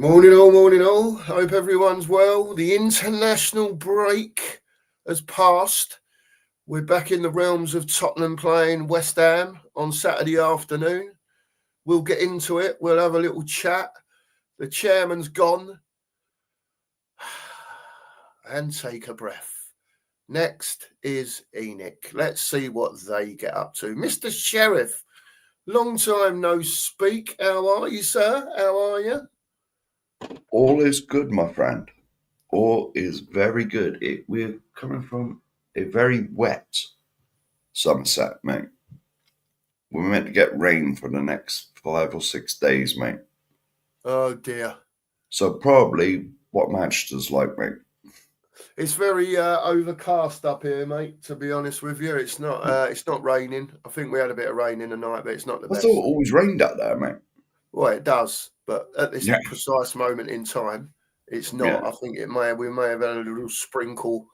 Morning all, morning all. Hope everyone's well. The international break has passed. We're back in the realms of Tottenham playing West Ham on Saturday afternoon. We'll get into it. We'll have a little chat. The chairman's gone. And take a breath. Next is Enoch. Let's see what they get up to. Mr. Sheriff, long time no speak. How are you, sir? How are you? All is good, my friend. All is very good. We're coming from a very wet Somerset, mate. We're meant to get rain for the next 5 or 6 days, mate. Oh dear. So probably what Manchester's like, mate. It's very overcast up here, mate. To be honest with you, it's not raining. I think we had a bit of rain in the night, but it's not the I best. thought it always rained out there, mate. Well, it does, but at this Yeah. precise moment in time, it's not. Yeah. I think we may have had a little sprinkle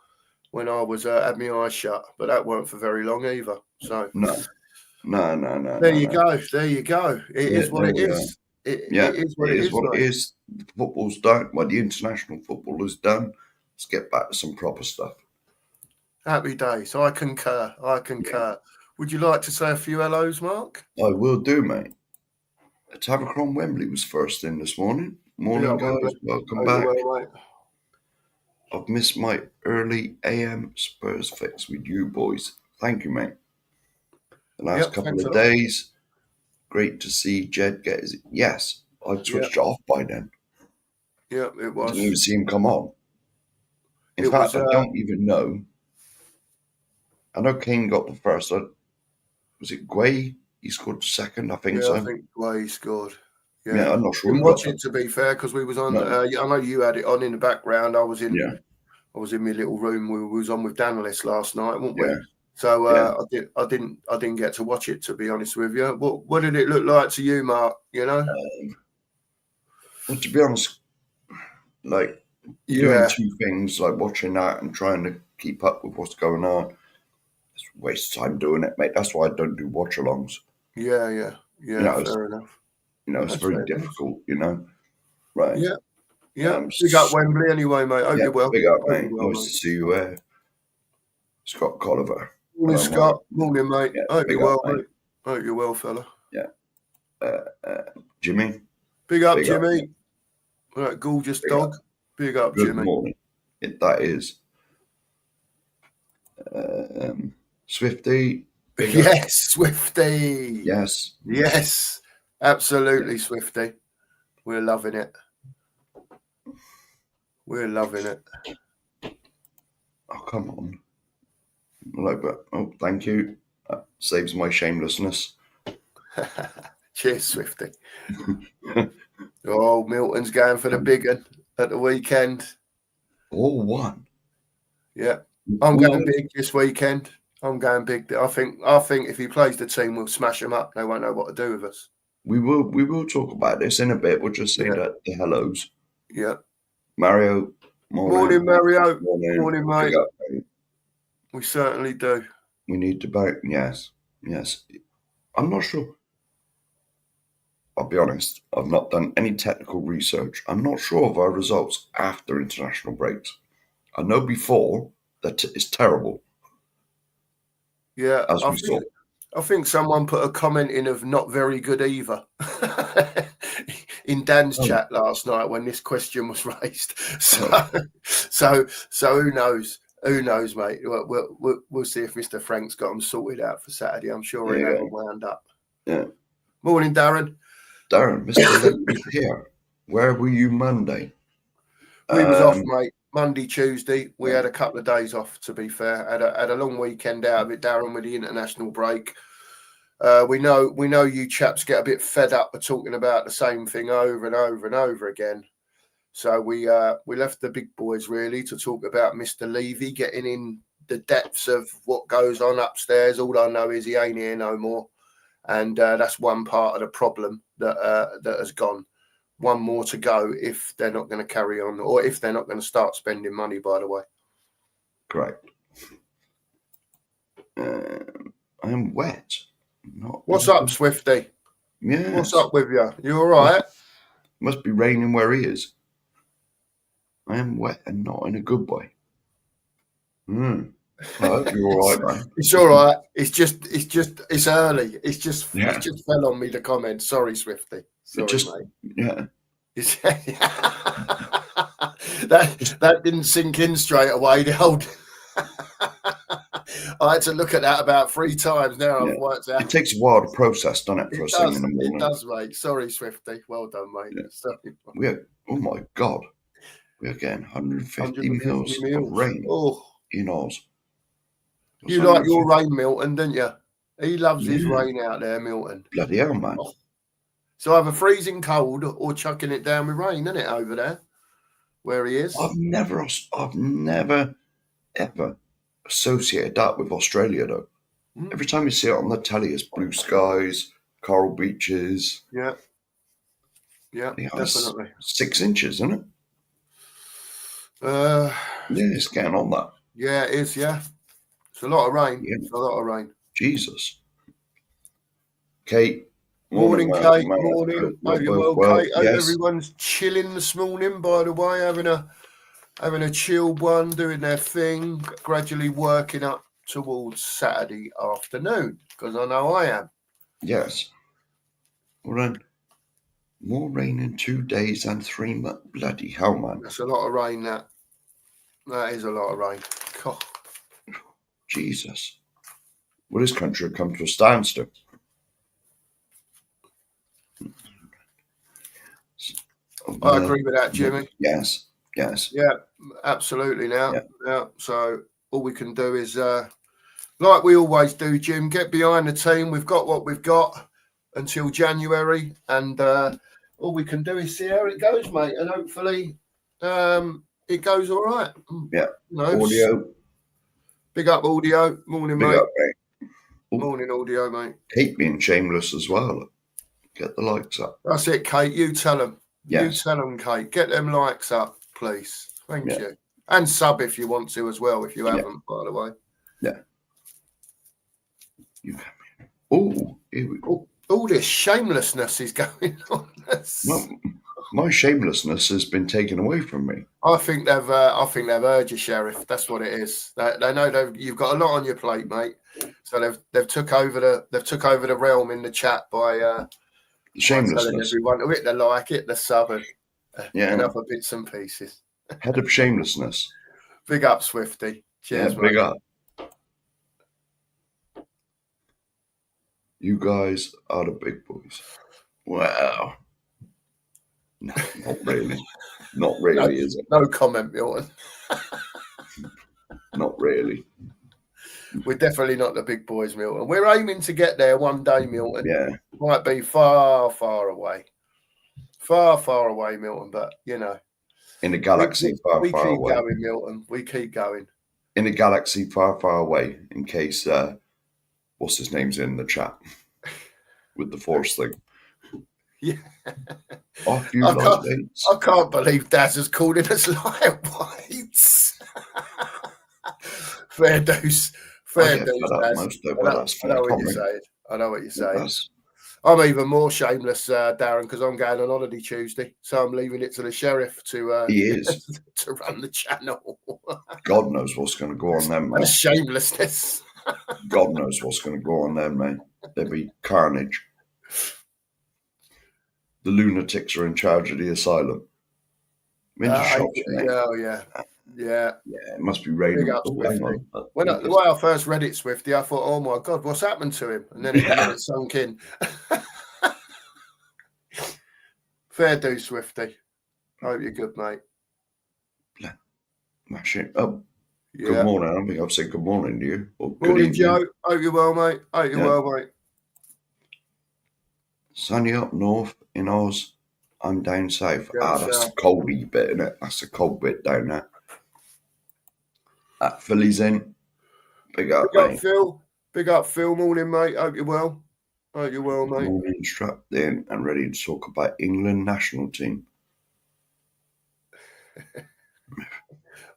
when I was had my eyes shut, but that weren't for very long either. So No. there you go. There you go. It is what it is. It is what it is. What it is. The football's done. Well, the international football is done. Let's get back to some proper stuff. Happy days. I concur. Yeah. Would you like to say a few hellos, Mark? I will do, mate. Tavercron Wembley was first in this morning. Morning, guys. Welcome back. Well, mate. I've missed my early AM Spurs fix with you boys. Thank you, mate. The last couple of days, great to see Jed get his. Yes, I'd switched it off by then. Yeah, it was. Didn't even see him come on. In fact, I don't even know. I know Kane got the first. Was it Guay? He scored the second, I think so. I think Guay scored. Yeah, I'm not sure. Didn't watch it, to be fair, because we was on. No. I know you had it on in the background. I was in my little room. We was on with Danielist last night, weren't we? Yeah. So I didn't get to watch it, to be honest with you. What did it look like to you, Mark? You know. Well, to be honest, like doing two things, like watching that and trying to keep up with what's going on. It's a waste of time doing it, mate. That's why I don't do watch-alongs. Yeah. Fair enough. It's very difficult, Right. Yeah. Big up Wembley anyway, mate. Hope you're well. Big up, mate. Nice to see you there. Scott Colliver. Morning, Scott. Morning, mate. Hope you're well, mate. Hope you're well, fella. Yeah. Jimmy. Big up, Jimmy. That gorgeous dog. Big up, Jimmy. Good morning. That is. Swifty. Yes, Swifty. Yes. Absolutely, Swifty. We're loving it. Oh, come on. Thank you. That saves my shamelessness. Cheers, Swifty. Oh, Milton's going for the big one at the weekend. All one. Yeah. I'm going big this weekend. I'm going big. I think if he plays the team, we'll smash them up. They won't know what to do with us. We will talk about this in a bit. We'll just say that the hellos. Yeah. Mario. Morning, Mario. Morning, mate. We certainly do. We need to back. Yes. I'm not sure. I'll be honest. I've not done any technical research. I'm not sure of our results after international breaks. I know before that it's terrible. Yeah, as we saw. I think someone put a comment in of not very good either in Dan's chat last night when this question was raised. So who knows? Who knows, mate? We'll see if Mr. Frank's got them sorted out for Saturday. I'm sure he'll have them wound up. Yeah. Morning, Darren. Mr. Lake here. Where were you Monday? We was off, mate. Monday, Tuesday. We had a couple of days off, to be fair. Had a long weekend out of it, Darren, with the international break. We know you chaps get a bit fed up of talking about the same thing over and over and over again. So we left the big boys really to talk about Mr. Levy getting in the depths of what goes on upstairs. All I know is he ain't here no more, and that's one part of the problem that has gone. One more to go if they're not going to carry on, or if they're not going to start spending money. By the way, correct. I am wet. What's up, Swifty? Yeah. What's up with you? You all right? Must be raining where he is. I am wet and not in a good way. I hope you're all right, man. It's all right. It's early. It's just fell on me, the comment. Sorry, Swifty. Sorry, mate. Yeah. that didn't sink in straight away. The old I had to look at that about 3 times now. I've worked out. It takes a while to process, doesn't it, for us in the morning? It does, mate. Sorry, Swifty. Well done, mate. Yeah. Sorry. Oh my God. We're getting 150 mils of rain in Oz. You like your rain, Milton, don't you? He loves his rain out there, Milton. Bloody hell, man. Oh. So either freezing cold or chucking it down with rain, isn't it, over there where he is? I've never ever associated that with Australia, though. Every time you see it on the telly, it's blue skies, coral beaches. Yeah, definitely. 6 inches, isn't it? It's getting on that. Yeah, it is, yeah. It's a lot of rain. Yeah. It's a lot of rain. Jesus. Kate. Morning, Kate. Morning. Hope you're well, Kate. Hope everyone's chilling this morning, by the way, having a chilled one, doing their thing, gradually working up towards Saturday afternoon, because I know I am. Yes. Well, then, more rain in 2 days and 3 months. Bloody hell, man. That's a lot of rain, that. That is a lot of rain. God. Jesus. Well, this country had come to a standstill. I agree with that, Jimmy. Yes. Yeah, absolutely now. Yeah. So all we can do is, like we always do, Jim, get behind the team. We've got what we've got until January, and all we can do is see how it goes, mate. And hopefully it goes all right. Yeah. Audio. Big up Audio. Morning, mate. Big up, mate. Morning, Audio, mate. Kate being shameless as well. Get the likes up. That's it, Kate. You tell them. Yes. You tell them, Kate. Get them likes up, please. Thank you. And sub if you want to as well, if you haven't, by the way. Yeah. You come in. All this shamelessness is going on. My shamelessness has been taken away from me. I think they've heard you, Sheriff. That's what it is. They know you've got a lot on your plate, mate. So they've took over the realm in the chat by shamelessness. Everyone to hit the like, hit the sub, and other bits and pieces. Head of shamelessness. Big up, Swifty. Cheers, mate. Big up. You guys are the big boys. Wow. No, not really. Not really, is it? No comment, Milton. Not really. We're definitely not the big boys, Milton. We're aiming to get there one day, Milton. Yeah. Might be far, far away. Far, far away, Milton, but, you know. In a galaxy far, far away. We keep going, Milton. We keep going. In a galaxy far, far away, in case, what's his name's in the chat with the Force thing. Yeah. I can't believe Daz has called us lightweights. Fair dues. Fair dues, Daz. I know what you're saying. I know what you're saying. I'm even more shameless, Darren, because I'm going on holiday Tuesday, so I'm leaving it to the sheriff to he is to run the channel. God knows what's going to go on then, mate. Shamelessness. God knows what's going to go on then, mate. There'll be carnage. The lunatics are in charge of the asylum. Shops, yeah. It must be raining. The way I first read it, Swifty, I thought, oh my God, what's happened to him? And then it sunk in. Fair do, Swifty. Hope you're good, mate. Good morning. I don't think I've said good morning to you. Morning, Joe. Hope you're well, mate. Hope you're well, mate. Sunny up north in Oz. I'm down south. That's the coldy bit, isn't it? That's the cold bit down there. That Philly's in. Big up, mate. Phil. Big up, Phil. Morning, mate. Hope you're well. Hope you're well, mate. Morning, strapped in and ready to talk about England national team.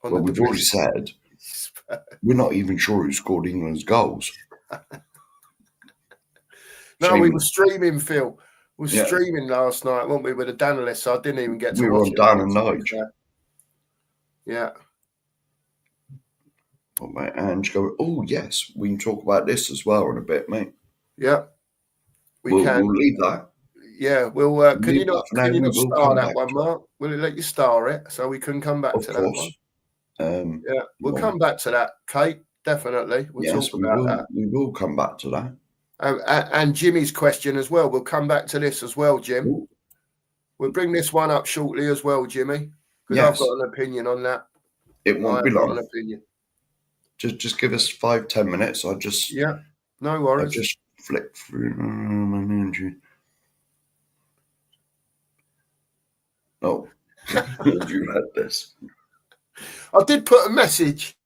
Well, we've already said we're not even sure who scored England's goals. No, we were streaming, Phil. We were streaming last night, weren't we, with the Danelist, so I didn't even get to we were watch on it. Dan and Nige. Yeah. Oh, mate, and go, oh, yes, we can talk about this as well in a bit, mate. Yeah. We'll leave that. Yeah, we'll. Can you not star that one, Mark? Will it let you star it so we can come back to that one? Yeah, we'll come back to that, Kate. Definitely, we'll talk about that. We will come back to that. And Jimmy's question as well. We'll come back to this as well, Jim. Ooh. We'll bring this one up shortly as well, Jimmy, because I've got an opinion on that. It won't be long. An opinion. Just give us 5-10 minutes. No worries. I just flick through my Managerial. Oh, you had this. I did put a message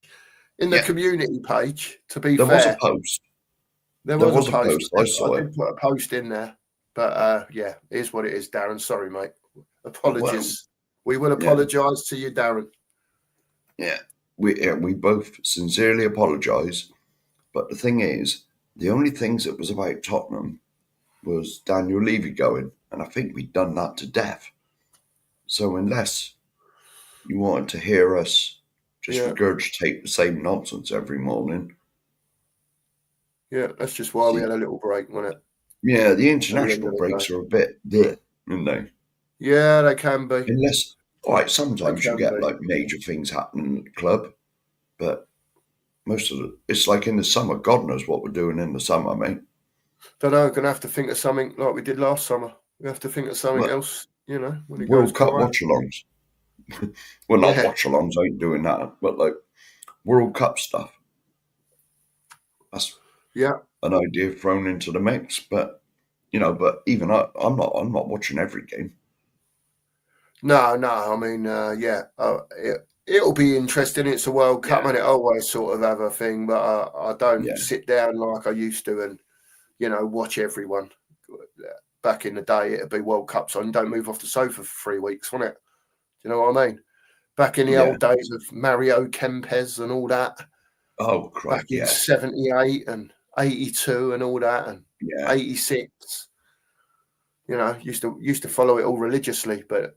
in the community page. To be fair, there was a post. There was a post. I saw it. I did put a post in there, but it is what it is, Darren. Sorry, mate. Apologies. We will apologise to you, Darren. Yeah, we both sincerely apologise. But the thing is, the only things that was about Tottenham was Daniel Levy going, and I think we'd done that to death. So unless you wanted to hear us just regurgitate the same nonsense every morning. Yeah, that's just why we had a little break, wasn't it? Yeah, the international breaks are a bit there, aren't they? Yeah, they can be. Unless, sometimes you get like major things happening at the club, but most of it's like in the summer. God knows what we're doing in the summer, mate. Don't know. Going to have to think of something like we did last summer. We have to think of something else, when it World Cup watch-alongs. Well, not watch-alongs. I ain't doing that, but like World Cup stuff. That's an idea thrown into the mix, but but even I'm not watching every game. No. I mean, it'll be interesting. It's a World Cup, and it always sort of have a thing, but I don't sit down like I used to and watch everyone. Back in the day, it'd be World Cup, so don't move off the sofa for 3 weeks, wasn't it? Do you know what I mean? Back in the old days of Mario Kempes and all that. Oh, crap! Back in '78 and '82 and all that, and '86. Used to follow it all religiously, but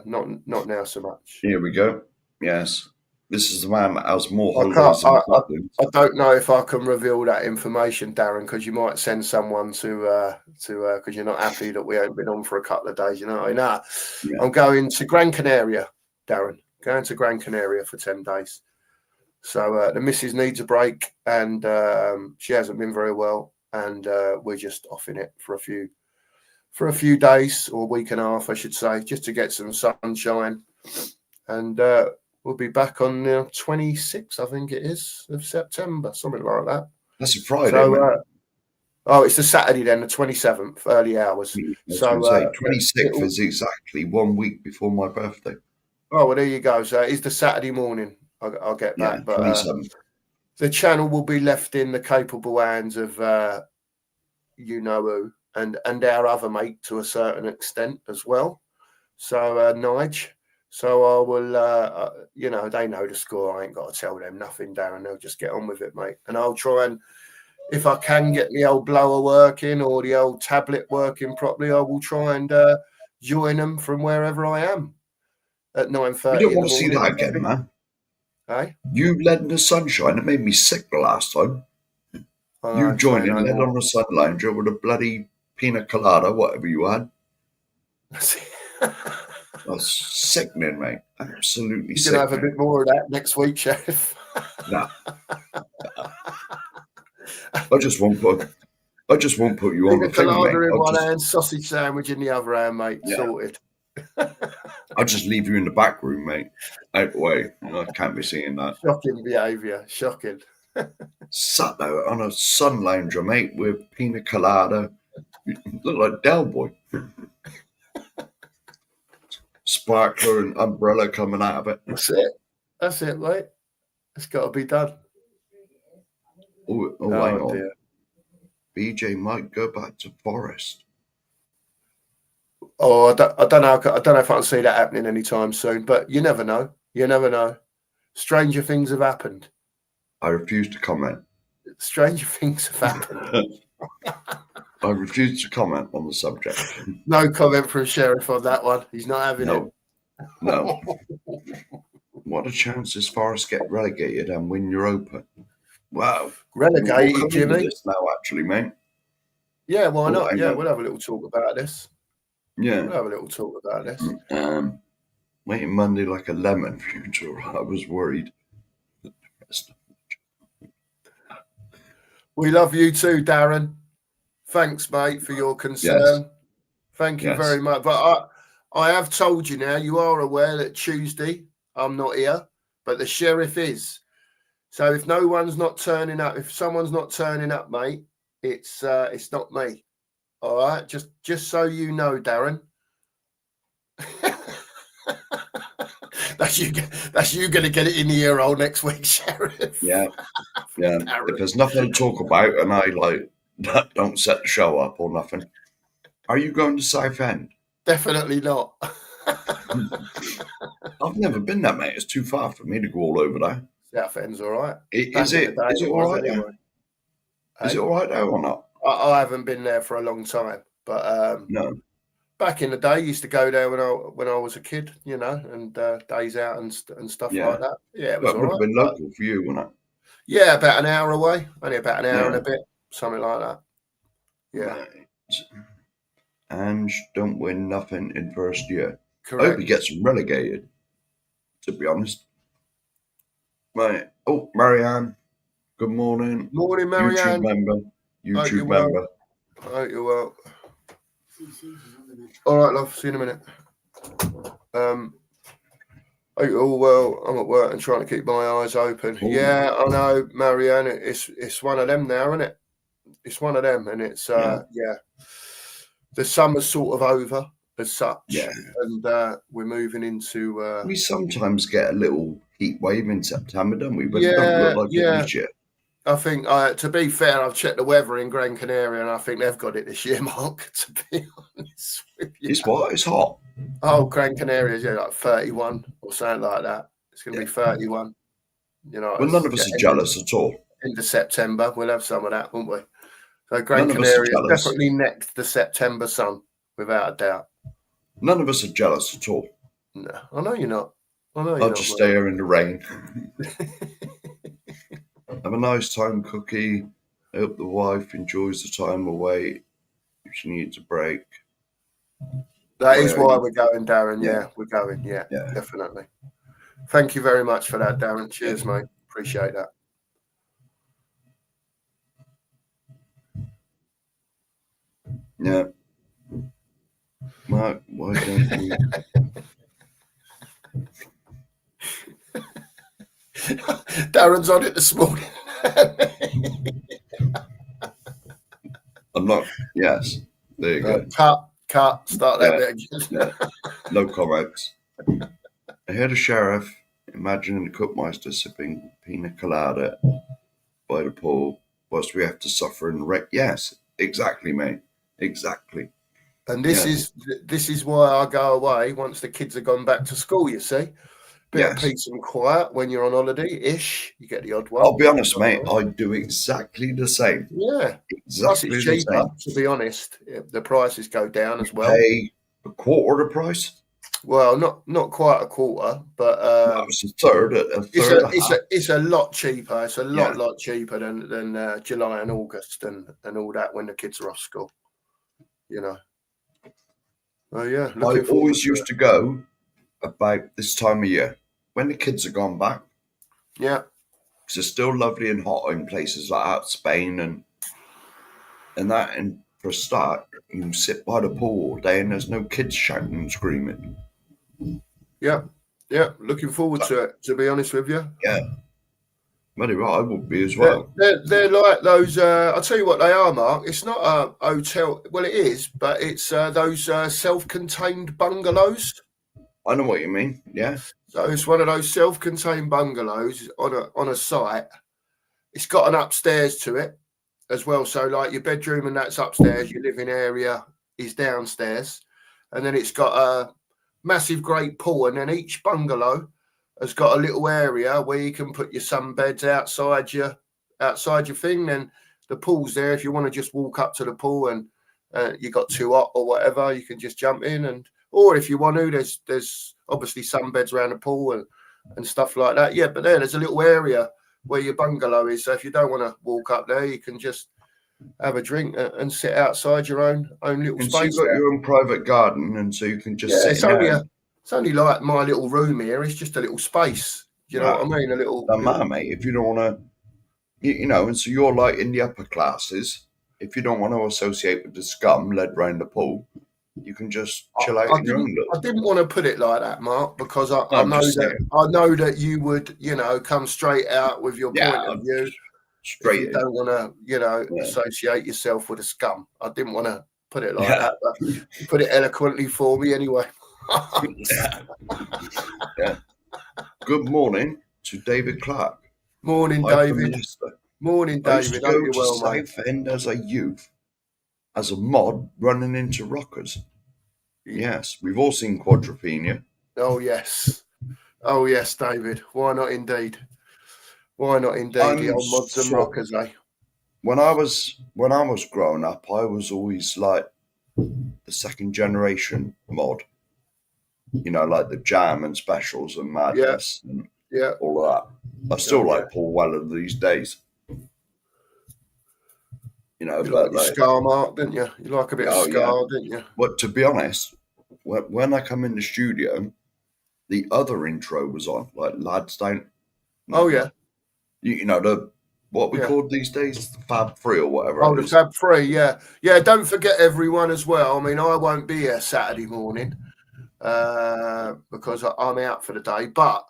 not now so much. Here we go. Yes, this is the man that has more holidays than I don't know if I can reveal that information, Darren, because you might send someone to because you're not happy that we haven't been on for a couple of days. I'm going to Gran Canaria, Darren. Going to Gran Canaria for 10 days. So the missus needs a break, and she hasn't been very well, and we're just off in it for a few days, or a week and a half, I should say, just to get some sunshine. And we'll be back on the 26th, I think it is, of September, something like that. That's a Friday. It's the Saturday then, the 27th, early hours. So 26th is exactly 1 week before my birthday. Oh, well, there you go. So it's the Saturday morning. I'll get back. But 27th. The channel will be left in the capable hands of you-know-who and our other mate to a certain extent as well. So, Nige. So I will, they know the score. I ain't got to tell them nothing, Darren. They'll just get on with it, mate. And I'll try and, if I can get the old blower working or the old tablet working properly, I will try and join them from wherever I am at 9:30. You don't want to see that again, man. Hey? You led in the sunshine. It made me sick the last time. You joined in, led on the sun lounger with a bloody pina colada, whatever you had. That's sickening, mate. Absolutely sickening. You're going to have a bit more of that next week, Sheriff. Nah. I just won't put you on the thing, mate. In one hand, sausage sandwich in the other hand, mate. Yeah. Sorted. I'll just leave you in the back room, mate. Out the way. I can't be seeing that. Shocking behaviour. Shocking. Sat there on a sun lounger, mate, with pina colada. You look like Del Boy. Sparkler and umbrella coming out of it. That's it, mate. It's got to be done. Oh, hang on. Dear. BJ might go back to Forest. Oh, I don't know. I don't know if I can see that happening anytime soon. But you never know. You never know. Stranger things have happened. I refuse to comment. Stranger things have happened. I refuse to comment on the subject. No comment from Sheriff on that one. He's not having No. it. No. What a chance as Forest get relegated and win Europa. Wow. Relegated, we'll come Jimmy. into this now, actually, mate. Yeah, why Oh, not? hang Yeah, on. we'll have a little talk about this. Yeah. We'll have a little talk about this. Waiting Monday like a lemon future. I was worried. We love you too, Darren. Thanks, mate, for your concern. Yes. Thank you Yes. very much. But I have told you now, you are aware that Tuesday I'm not here, but the Sheriff is. So if no one's not turning up, if someone's not turning up, mate, it's not me. All right, just so you know, Darren. That's you going to get it in the ear hole next week, Sheriff. Yeah. Yeah. If there's nothing to talk about and I don't set the show up or nothing, are you going to Southend? Definitely not. I've never been there, mate. It's too far for me to go all over there. Southend's all right. Is it all right there? Is it all right there or not? I haven't been there for a long time, but no. Back in the day, I used to go there when I was a kid, you know, and days out and stuff like that. Yeah, it was all right. Been local for you, wasn't it? Yeah, about an hour away. Only about an hour and a bit, something like that. Yeah. Right. And don't win nothing in first year. Correct. I hope he gets relegated, to be honest. Right. Oh, Marianne. Good morning. Morning, Marianne. YouTube member. I hope you're well. All right, love. See you in a minute. Hope you're all well. I'm at work and trying to keep my eyes open. Ooh. Yeah, I know, Marianne. It's one of them now, isn't it? It's one of them, and it's yeah. The summer's sort of over as such. Yeah, and we're moving into. We sometimes get a little heat wave in September, don't we? But it don't look like it this year. I think, to be fair, I've checked the weather in Gran Canaria, and I think they've got it this year, Mark. To be honest with you, it's what? It's hot. Oh, Gran Canaria, like 31 or something like that. It's going to be 31. You know, well, none of us are jealous at all. Into September, we'll have some of that, won't we? So Gran Canaria is definitely next the September sun, without a doubt. None of us are jealous at all. No, I know you're not. I'll just stay here in the rain. Have a nice time, Cookie. I hope the wife enjoys the time away if she needs a break. That is why we're going, Darren. Yeah, we're going. Yeah, definitely. Thank you very much for that, Darren. Cheers, mate. Appreciate that. Yeah. Mark, why don't you... Darren's on it this morning. I'm not. Yes. There you go. Cut. Start that bit again. No comments. I heard a sheriff imagining the cookmeister sipping pina colada by the pool whilst we have to suffer in wreck. Yes, exactly, mate. Exactly. And this is why I go away once the kids have gone back to school, you see. Bit of peace and quiet when you're on holiday-ish. You get the odd one. I'll be honest, mate. I do exactly the same. Yeah. Exactly Plus it's cheaper, to be honest. The prices go down as well. Pay a quarter of the price? Well, not quite a quarter, but it's a third. It's a lot cheaper. It's a lot cheaper than July and August and all that when the kids are off school. You know. Oh yeah. I always used to go about this time of year when the kids are gone back. Yeah. Because it's still lovely and hot in places like that, Spain and that. And for a start, you can sit by the pool all day and there's no kids shouting and screaming. Yeah. Looking forward to it, to be honest with you. Yeah. Very right, I would be as well. They're like those, I'll tell you what they are, Mark. It's not a hotel. Well, it is, but it's those self-contained bungalows. I know what you mean, yeah. So it's one of those self-contained bungalows on a site. It's got an upstairs to it as well. So like your bedroom and that's upstairs, your living area is downstairs. And then it's got a massive great pool. And then each bungalow has got a little area where you can put your sunbeds outside your thing. Then the pool's there if you want to just walk up to the pool and you got too hot or whatever, you can just jump in, or if you want to, there's obviously sunbeds around the pool and stuff like that. Yeah, but there's a little area where your bungalow is. So if you don't want to walk up there, you can just have a drink and sit outside your own little And space. so you've got your own private garden, and so you can just sit it's only like my little room here. It's just a little space. Do you know what I mean? A little. Doesn't matter, mate. If you don't want to, and so you're like in the upper classes. If you don't want to associate with the scum led round the pool, you can just chill out in your own little. I didn't want to put it like that, Mark, because I know that you would, come straight out with your point of view. Straight. If you don't want to, associate yourself with a scum. I didn't want to put it like that, but you put it eloquently for me anyway. Good morning to David Clark. Morning, David. Morning, David. I used to go to Southend as a youth, as a mod, running into rockers. Yes, we've all seen Quadrophenia. Oh yes, David. Why not indeed? The old mods and rockers, eh? When I was growing up, I was always like the second generation mod. Like the Jam and Specials and Madness and all of that. I still like Paul Weller these days. You like Scar, Mark, didn't you? You like a bit of Scar, didn't you? But to be honest, when I come in the studio, the other intro was on, like Lads Don't. Oh yeah. What we called these days, the Fab Free or whatever. Oh, the Fab Free, yeah. Don't forget everyone as well. I mean, I won't be here Saturday morning because I'm out for the day. But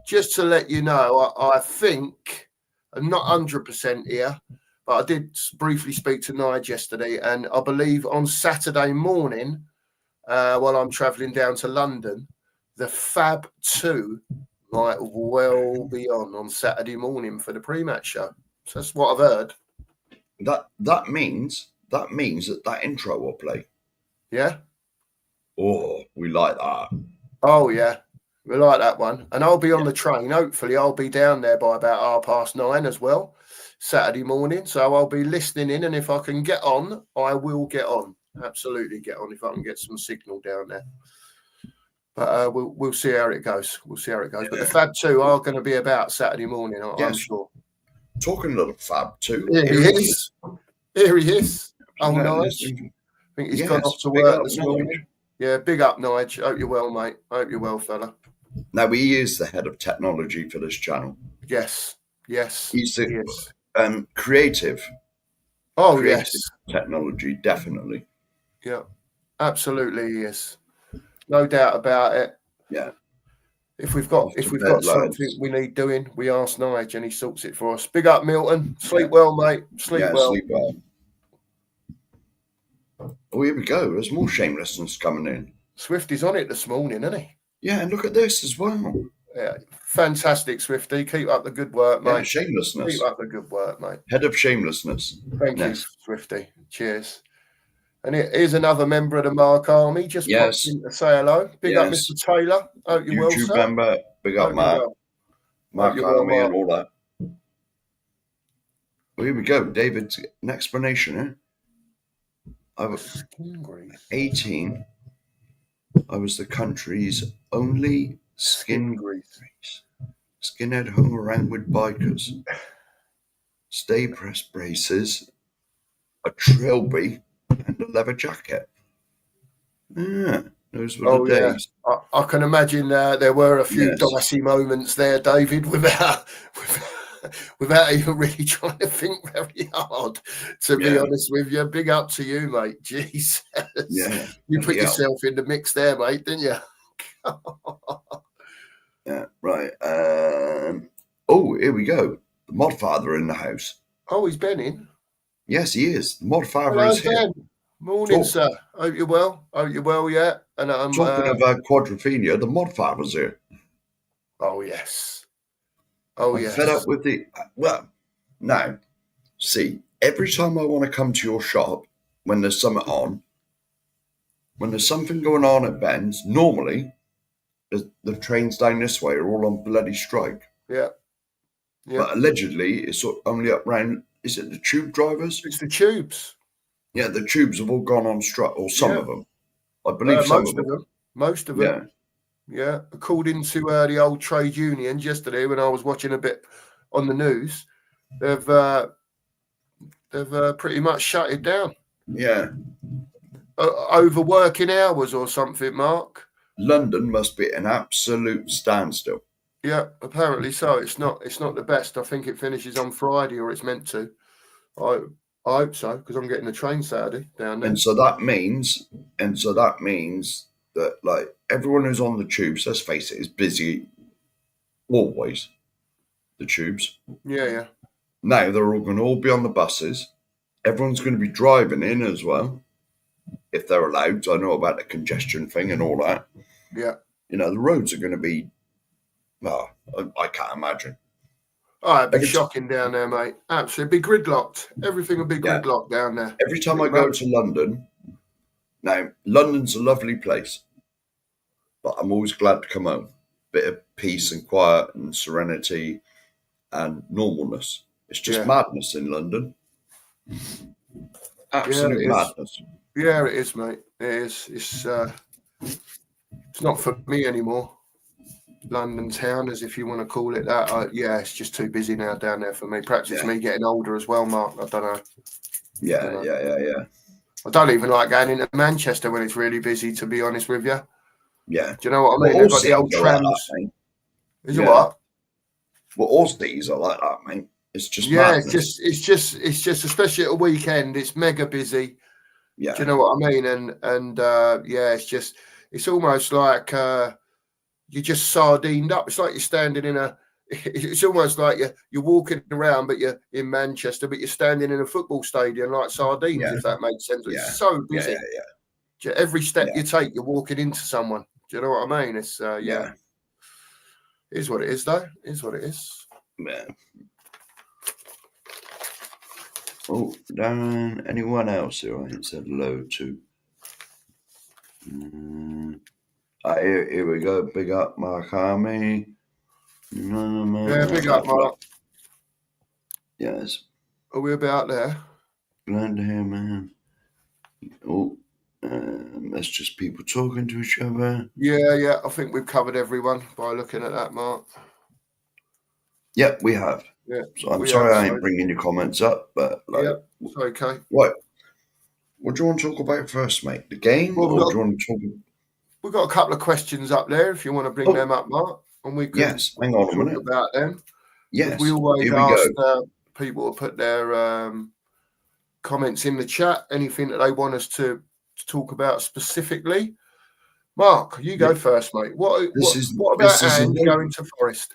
just to let you know, I think I'm not 100% here, but I did briefly speak to Nige yesterday, and I believe on Saturday morning, while I'm travelling down to London, the Fab 2 might well be on Saturday morning for the pre-match show. So that's what I've heard. That means that intro will play. Yeah. Oh, we like that. Oh yeah, we like that one. And I'll be on the train. Hopefully, I'll be down there by about 9:30 as well, Saturday morning. So I'll be listening in, and if I can get on, I will get on. Absolutely get on if I can get some signal down there. But we'll see how it goes. But the Fab 2 are going to be about Saturday morning, I'm sure. Talking of the Fab 2. Here he is. Oh, nice. I think he's gone off to work this morning. Yeah, big up, Nige. Hope you're well, mate. Hope you're well, fella. Now, he is the head of technology for this channel. Yes. He's the creative. Oh, creative technology, definitely. Yeah, absolutely he is. No doubt about it. Yeah. If we've got something we need doing, we ask Nige and he sorts it for us. Big up, Milton. Sleep well, mate. Sleep well. Oh, here we go. There's more shamelessness coming in. Swifty's on it this morning, isn't he? Yeah, and look at this as well. Yeah, fantastic, Swifty. Keep up the good work, mate. Yeah, shamelessness. Keep up the good work, mate. Head of shamelessness. Thank you, Swifty. Cheers. And here's another member of the Mark Army. Just popped in to say hello. Big up, Mr. Taylor. Hope you're well, sir. YouTube member. Big up, Mark. Mark Army and all that. Well, here we go. David's an explanation, eh? I was 18. I was the country's only skinhead hung around with bikers. Stay press braces, a trilby, and a leather jacket. Yeah, those were the days. Yeah. I can imagine there were a few dicey moments there, David, without even really trying to think very hard, to be honest with you. Big up to you, mate. Jesus. Yeah. You put yourself in the mix there, mate, didn't you? Yeah, right. Oh, here we go. The mod father in the house. Oh, he's been in? Yes, he is. The mod father is here. Morning, sir. Hope you're well. Yeah. And talking about Quadrophenia, the mod father's here. Oh, yes. I'm fed up with the... Well, now, see, every time I want to come to your shop, when there's something on, when there's something going on at Ben's, normally, the trains down this way are all on bloody strike. Yeah. But allegedly, it's only up round... Is it the tube drivers? It's the tubes. Yeah, the tubes have all gone on strike, or some Yeah, of them. I believe some of most of them. them. Most of Yeah. them. Yeah, according to the old trade unions yesterday, when I was watching a bit on the news, they've pretty much shut it down. Yeah. Over working hours or something, Mark. London must be an absolute standstill. Yeah, apparently so. It's not the best. I think it finishes on Friday, or it's meant to. I I hope so, because I'm getting a train Saturday down there. And so that means that like everyone who's on the tubes, let's face it, is busy always. The tubes. Yeah, yeah. Now they're all going to all be on the buses. Everyone's going to be driving in as well, if they're allowed. I know about the congestion thing and all that. Yeah. You know, the roads are going to be. Oh, I can't imagine. Oh, it'd be shocking down there, mate. Absolutely. It'd be gridlocked. Everything would be gridlocked down there. Every time I go to London, now London's a lovely place, but I'm always glad to come home. Bit of peace and quiet and serenity and normalness. It's just madness in London. Absolute madness. Yeah, it is, mate. It is. It's not for me anymore. London town, as if you want to call it that. It's just too busy now down there for me. Perhaps it's me getting older as well, Mark. I don't know. Yeah. I don't even like going into Manchester when it's really busy, to be honest with you. Yeah. Do you know what I mean? They've got the old trams. Is it what? Well, all cities are like that, mate. It's just madness. it's just especially at a weekend, it's mega busy. Yeah. Do you know what I mean? And it's almost like you're just sardined up. It's like you're standing in it's almost like you're walking around, but you're in Manchester, but you're standing in a football stadium like sardines, if that makes sense. It's so busy. Every step you take, you're walking into someone. Do you know what I mean? It's It is what it is, though. It is what it is. Yeah. Oh, Darren, anyone else who I ain't said hello to? Here we go. Big up, Mark Army. Big up, Mark. Yes. Are we about there? Glad to hear, man. Oh, that's just people talking to each other. Yeah. I think we've covered everyone by looking at that, Mark. Yeah, we have. Yeah. So I'm sorry I ain't bringing your comments up, but it's okay. Right. What do you want to talk about first, mate? The game, or do you want to talk? We've got a couple of questions up there. If you want to bring them up, Mark, and we can hang on a minute about them. Yes, we always ask people to put their comments in the chat. Anything that they want us to talk about specifically. Mark, you go first, mate. What about Ange going to Forest?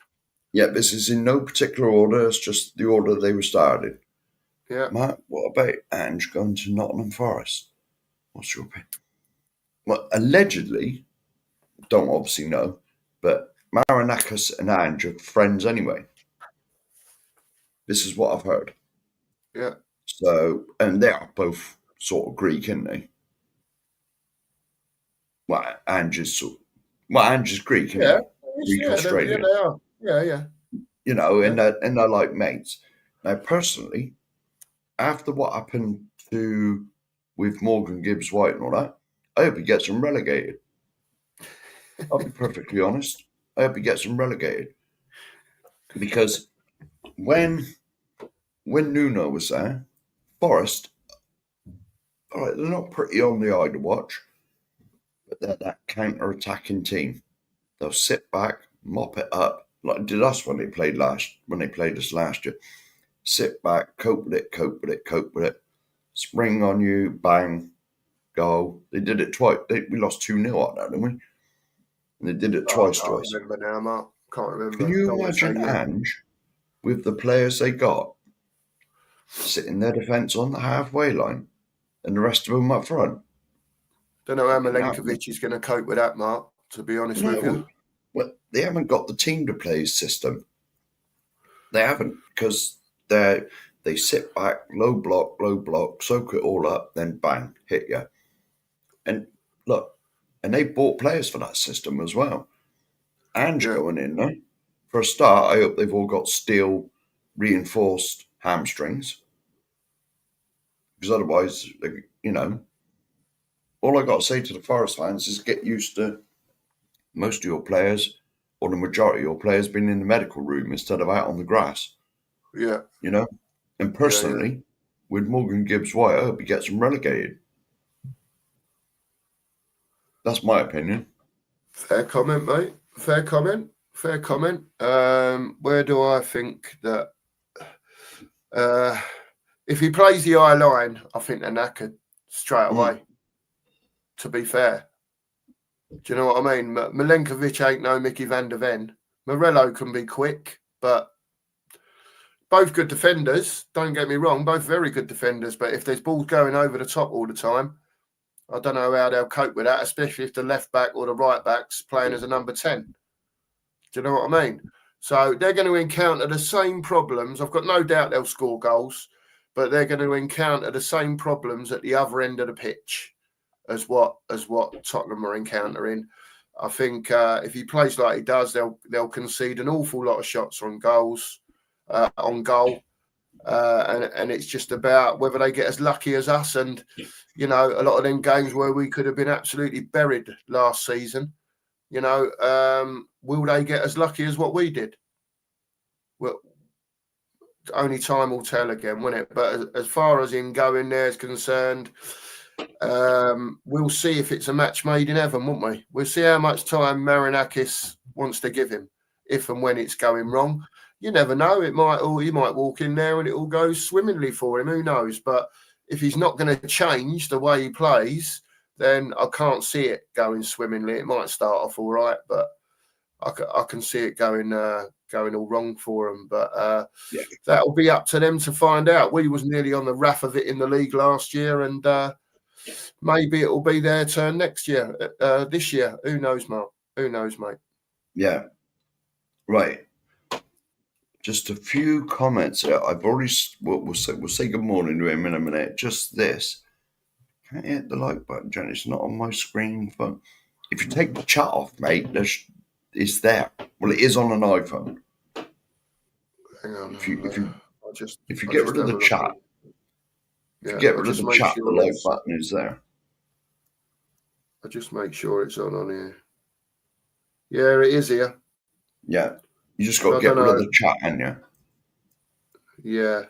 Yeah, this is in no particular order. It's just the order they were started. Yeah. Mark, what about Ange going to Nottingham Forest? What's your opinion? Well, allegedly, don't obviously know, but Marinakis and Ange are friends anyway. This is what I've heard. Yeah. So, and they are both sort of Greek, aren't they? Well, Ange is Greek, isn't he? Greek Australian. They are. Yeah. You know, and they're like mates. Now, personally, after what happened with Morgan Gibbs White and all that, I hope he gets them relegated. I'll be perfectly honest. I hope he gets them relegated. Because when Nuno was there, Forest, all right, they're not pretty on the eye to watch, but they're that counter-attacking team. They'll sit back, mop it up, like did us when they played us last year. Sit back, cope with it. Spring on you, bang, goal. They did it twice. We lost 2-0 on that, didn't we? And they did it twice. I can't remember now, Mark. Can't remember. Can you imagine Ange with the players they got sitting their defence on the halfway line and the rest of them up front? Don't know how Milenkovic is going to cope with that, Mark, to be honest with you. Well, they haven't got the team to play his system. They haven't, because they sit back, low block, soak it all up, then bang, hit you. And look, and they bought players for that system as well. Ange going in there. For a start, I hope they've all got steel reinforced hamstrings. Because otherwise, you know, all I got to say to the Forest fans is get used to most of your players, or the majority of your players, being in the medical room instead of out on the grass. Yeah. You know, and Yeah. Yeah. personally, with Morgan Gibbs White, I hope he gets them relegated. That's my opinion. Fair comment, mate. Fair comment. Fair comment. Where do I think that if he plays the eye line, I think they're knackered straight away. To be fair, do you know what I mean? Milenkovic ain't no Mickey van der Ven. Morello can be quick, but both good defenders. Don't get me wrong, both very good defenders. But if there's balls going over the top all the time, I don't know how they'll cope with that, especially if the left back or the right back's playing as a number 10. Do you know what I mean? So they're going to encounter the same problems. I've got no doubt they'll score goals, but they're going to encounter the same problems at the other end of the pitch as what Tottenham are encountering. I think if he plays like he does, they'll concede an awful lot of shots on goal, and it's just about whether they get as lucky as us. And you know, a lot of them games where we could have been absolutely buried last season. You know, will they get as lucky as what we did? Well, only time will tell again, won't it? But as far as him going there is concerned, we'll see if it's a match made in heaven, won't we? We'll see how much time Marinakis wants to give him, if and when it's going wrong. You never know. He might walk in there and it all goes swimmingly for him. Who knows? But if he's not going to change the way he plays, then I can't see it going swimmingly. It might start off all right, but I can see it going all wrong for them. But that'll be up to them to find out. We was nearly on the wrath of it in the league last year, and maybe it will be their turn next year, this year. Who knows, Mark? Who knows, mate? Yeah. Right. Just a few comments. I've already. We'll say good morning to him in a minute. Just this. Can't hit the like button, Jen. It's not on my screen. But if you take the chat off, mate, it's there. Well, it is on an iPhone. Hang on. If you get rid of the chat, if you get rid of the chat, the like button is there. I'll just make sure it's on here. Yeah, it is here. Yeah. You just got to get rid of the chat, haven't you? Yeah.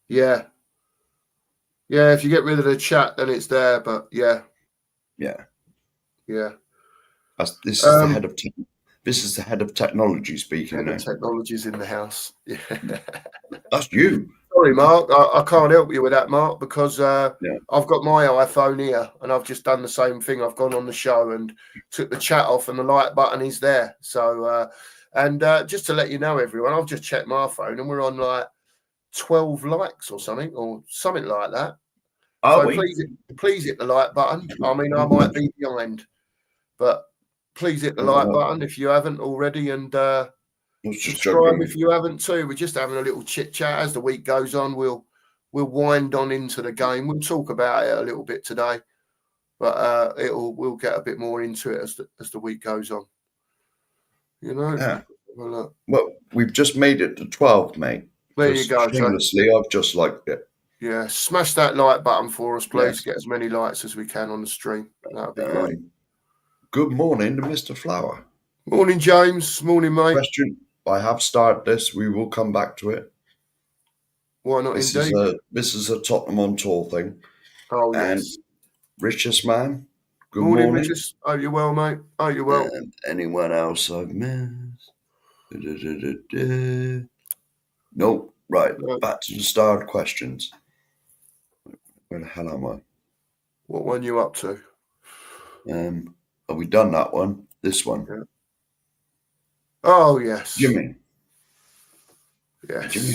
Yeah. Yeah, if you get rid of the chat, then it's there. But yeah. Yeah. Yeah. This is the head of technology speaking head now. of technology's in the house. Yeah. That's you. Sorry, Mark. I can't help you with that, Mark, because I've got my iPhone here and I've just done the same thing. I've gone on the show and took the chat off and the like button is there. So, just to let you know, everyone, I've just checked my phone and we're on like 12 likes or something like that. So please hit the like button. I mean, I might be behind, but please hit the like button if you haven't already, and subscribe if you haven't too. We're just having a little chit chat as the week goes on. We'll wind on into the game. We'll talk about it a little bit today, but we'll get a bit more into it as the week goes on. You know. Yeah. Well, we've just made it to 12, mate. There you go. Shamelessly, I've just liked it. Yeah, smash that like button for us, please. Yes. Get as many likes as we can on the stream. That would be great. Good morning to Mr. Flower. Morning, James. Morning, mate. Question. I have started this. We will come back to it. Why not, indeed? This is a Tottenham on tour thing. Oh, yes. Richest man. Good morning. Richest. Are you well, mate? Are you well? And anyone else I've missed? Nope. Right. No. Back to the starred questions. Where the hell am I? What one are you up to? Have we done that one? This one? Yeah. Oh, yes. Jimmy. Yes. Jimmy,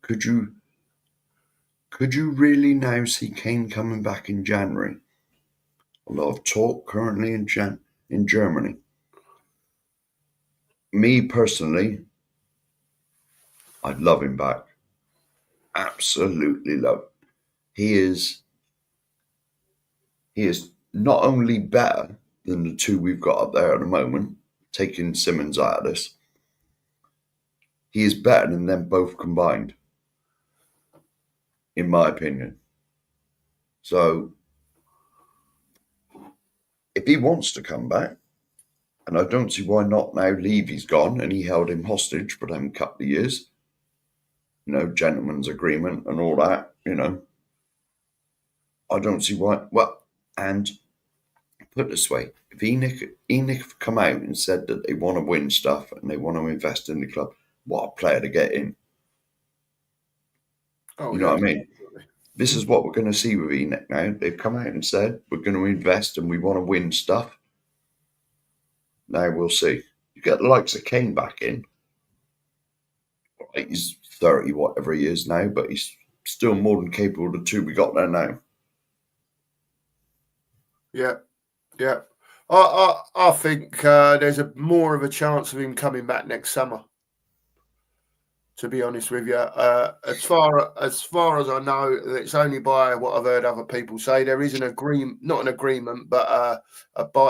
could you really now see Kane coming back in January? A lot of talk currently in Germany. Me personally, I'd love him back. Absolutely love him. He is not only better than the two we've got up there at the moment, taking Simmons out of this. He is better than them both combined, in my opinion. So if he wants to come back, and I don't see why not now. Levy's gone, and he held him hostage for them couple of years. Gentleman's agreement and all that. I don't see why. Well, and put it this way: if Enoch have come out and said that they want to win stuff and they want to invest in the club, what a player to get in. You know what I mean? This is what we're going to see with Enoch now. They've come out and said we're going to invest and we want to win stuff. Now we'll see. You get the likes of Kane back in. He's 30, whatever he is now, but he's still more than capable of the two we got there now. Yeah. I think there's more of a chance of him coming back next summer. To be honest with you, as far as I know, it's only by what I've heard other people say. There is an agreement, not an agreement, but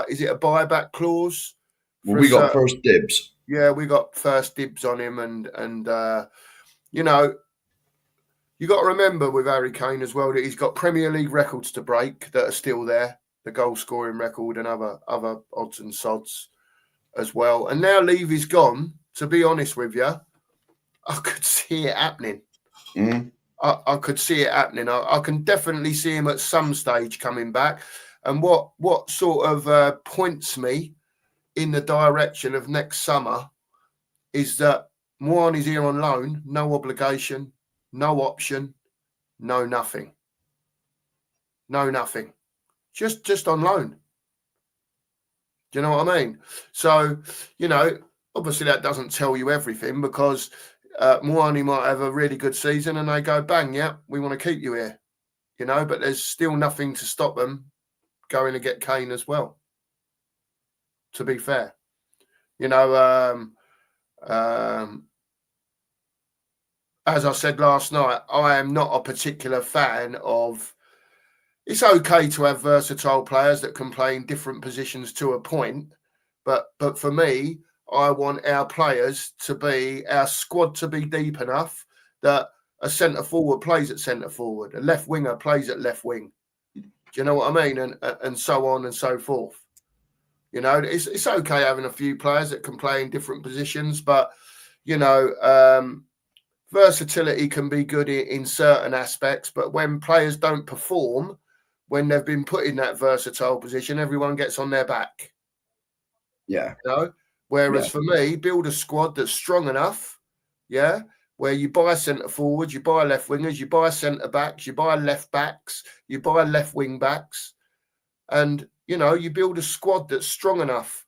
is it a buyback clause? Well, we got first dibs. Yeah, we got first dibs on him, and you got to remember with Harry Kane as well that he's got Premier League records to break that are still there, the goal scoring record and other odds and sods as well. And now Levy's gone. To be honest with you, I could see it happening. Mm. I could see it happening. I can definitely see him at some stage coming back. And what sort of points me in the direction of next summer is that Moan is here on loan, no obligation, no option, no nothing. No nothing. Just on loan. Do you know what I mean? So, obviously that doesn't tell you everything because Moani might have a really good season and they go, bang, yeah, we want to keep you here. But there's still nothing to stop them going to get Kane as well, to be fair. As I said last night, I am not a particular fan of. It's okay to have versatile players that can play in different positions to a point, but for me, I want our squad to be deep enough that a centre forward plays at centre forward, a left winger plays at left wing. Do you know what I mean? And so on and so forth. It's okay having a few players that can play in different positions, but versatility can be good in certain aspects. But when players don't perform, when they've been put in that versatile position, everyone gets on their back. Yeah. Whereas for me, build a squad that's strong enough, where you buy centre forwards, you buy left wingers, you buy centre backs, you buy left backs, you buy left wing backs, and you build a squad that's strong enough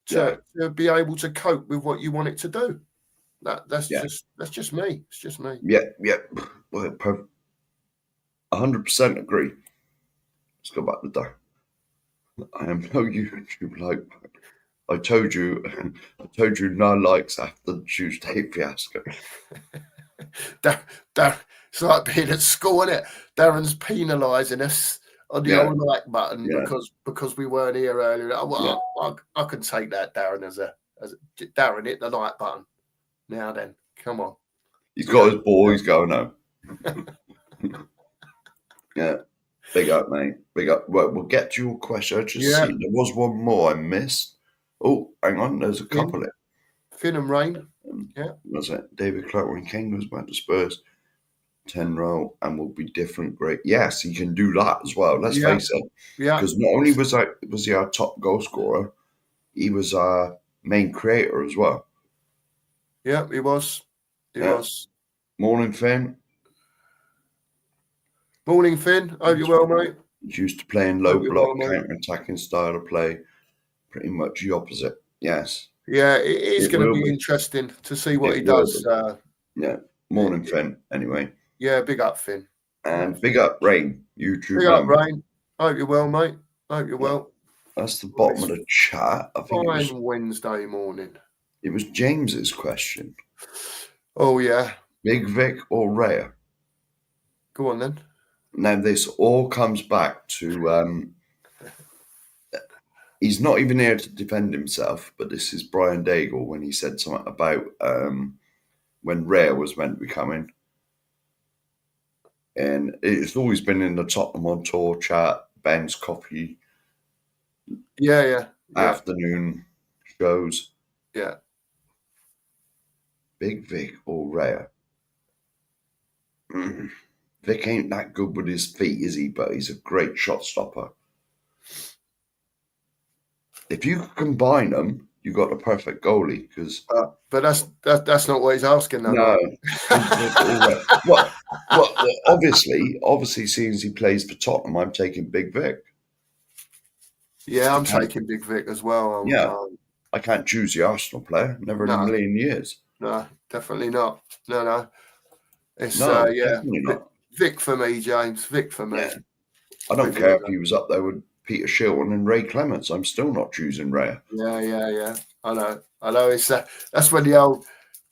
to be able to cope with what you want it to do. That's just me. It's just me. Yeah. Well, 100% agree. Let's go back to that. I am no YouTube like. I told you 9 likes after the Tuesday fiasco. It's like being at school, isn't it? Darren's penalising us on the old like button because we weren't here earlier. I can take that, Darren, as Darren hit the like button. Now then, come on. He's got his boys going home. Yeah. Big up, mate. Big up. Well, we'll get to your question. I just see there was one more I missed. Oh, hang on. There's a couple of Finn and Rain. Was it David Clark when Kane goes back to Spurs? 10 row and will be different. Great. Yes, he can do that as well. Let's face it. Yeah. Because not only was he our top goal scorer, he was our main creator as well. Yeah, he was. He was. Morning, Finn. Morning, Finn. Hope you're well, mate. He's used to playing low block, counter-attacking style of play. Pretty much the opposite. Yes. Yeah, it is going to be interesting to see what he does. Morning, Finn. Anyway. Yeah, big up, Finn. And big up, Rain. YouTube. Big up, Rain. Hope you're well, mate. Hope you're well. That's the bottom of the chat. I think it was Wednesday morning. It was James's question. Oh, yeah. Big Vic or Raya? Go on, then. Now, this all comes back to... he's not even here to defend himself, but this is Brian Daigle when he said something about when Raya was meant to be coming. And it's always been in the Tottenham on Tour chat, Ben's Coffee, Yeah. afternoon shows. Yeah. Big Vic or Raya? Vic ain't that good with his feet, is he? But he's a great shot stopper. If you combine them, you got a perfect goalie. Because but that's not what he's asking, though, no, Mark. well, obviously, seeing as he plays for Tottenham, I'm taking Big Vic. Yeah, I'm taking Big Vic as well. Yeah, I can't choose the Arsenal player. Never in a million years. No, definitely not. No. It's definitely not. Vic for me, James. Vic for me. Yeah. I don't care if he was up there with Peter Shilton and Ray Clements. I'm still not choosing Ray. Yeah. I know. It's that's when the old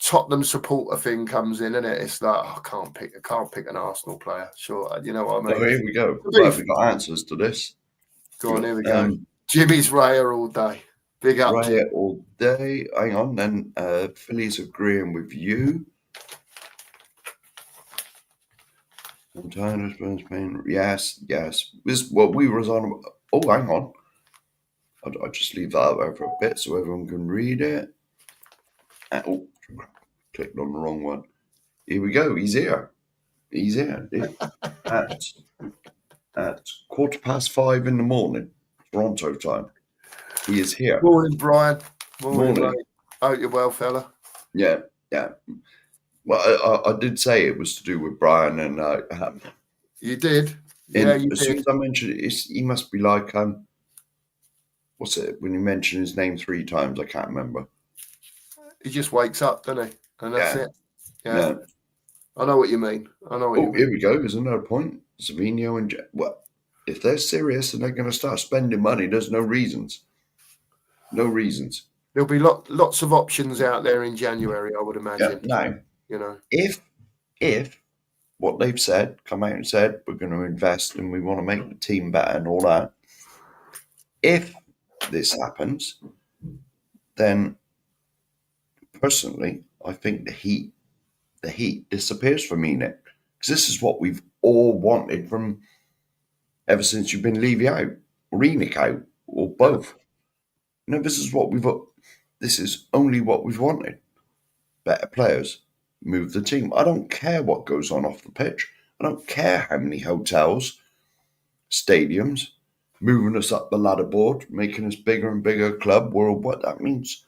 Tottenham supporter thing comes in, isn't it? It's like, I can't pick an Arsenal player. Sure, you know what I mean. So here we go. Right, we got answers to this. Go on, here we go. Jimmy's Raya all day. Big up, Raya all day. Hang on, then Philly's agreeing with you. Sometimes Spurs playing. Yes. This what we was on. Oh, hang on. I'll just leave that over for a bit so everyone can read it. Oh, clicked on the wrong one. Here we go. He's here. at 5:15 in the morning, Toronto time. He is here. Morning, Brian. Morning. Mate. Hope you're well, fella. Yeah. Well, I did say it was to do with Brian, and you did. Yeah, you as did. soon as I mentioned it, he must be like what's it when you mention his name 3 times? I can't remember. He just wakes up, doesn't he? And that's it. Yeah. I know what you mean. Here we go. There's another point. Savinho and well, if they're serious and they're going to start spending money, there's no reasons. No reasons. There'll be lots of options out there in January, I would imagine. Yeah, now, if what they've said, come out and said, we're going to invest and we want to make the team better and all that. If this happens, then personally, I think the heat disappears from Enoch. Because this is what we've all wanted from ever since you've been Levy out or Enoch out or both. No, this is only what we've wanted. Better players, move the team. I don't care what goes on off the pitch. I don't care how many hotels, stadiums, moving us up the ladder board, making us bigger and bigger club world. What that means,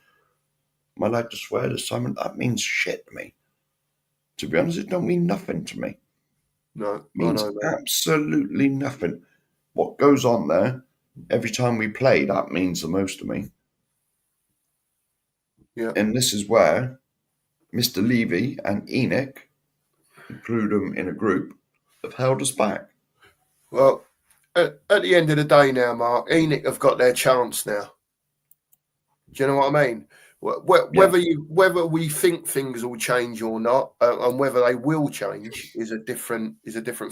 am I allowed to swear this time? That means shit to me. To be honest, it don't mean nothing to me. No, it means absolutely nothing. What goes on there every time we play, that means the most to me. Yeah. And this is where Mr. Levy and Enoch, include them in a group, have held us back. Well, at the end of the day now, Mark, Enoch have got their chance now. Do you know what I mean? Whether we think things will change or not, and whether they will change is a different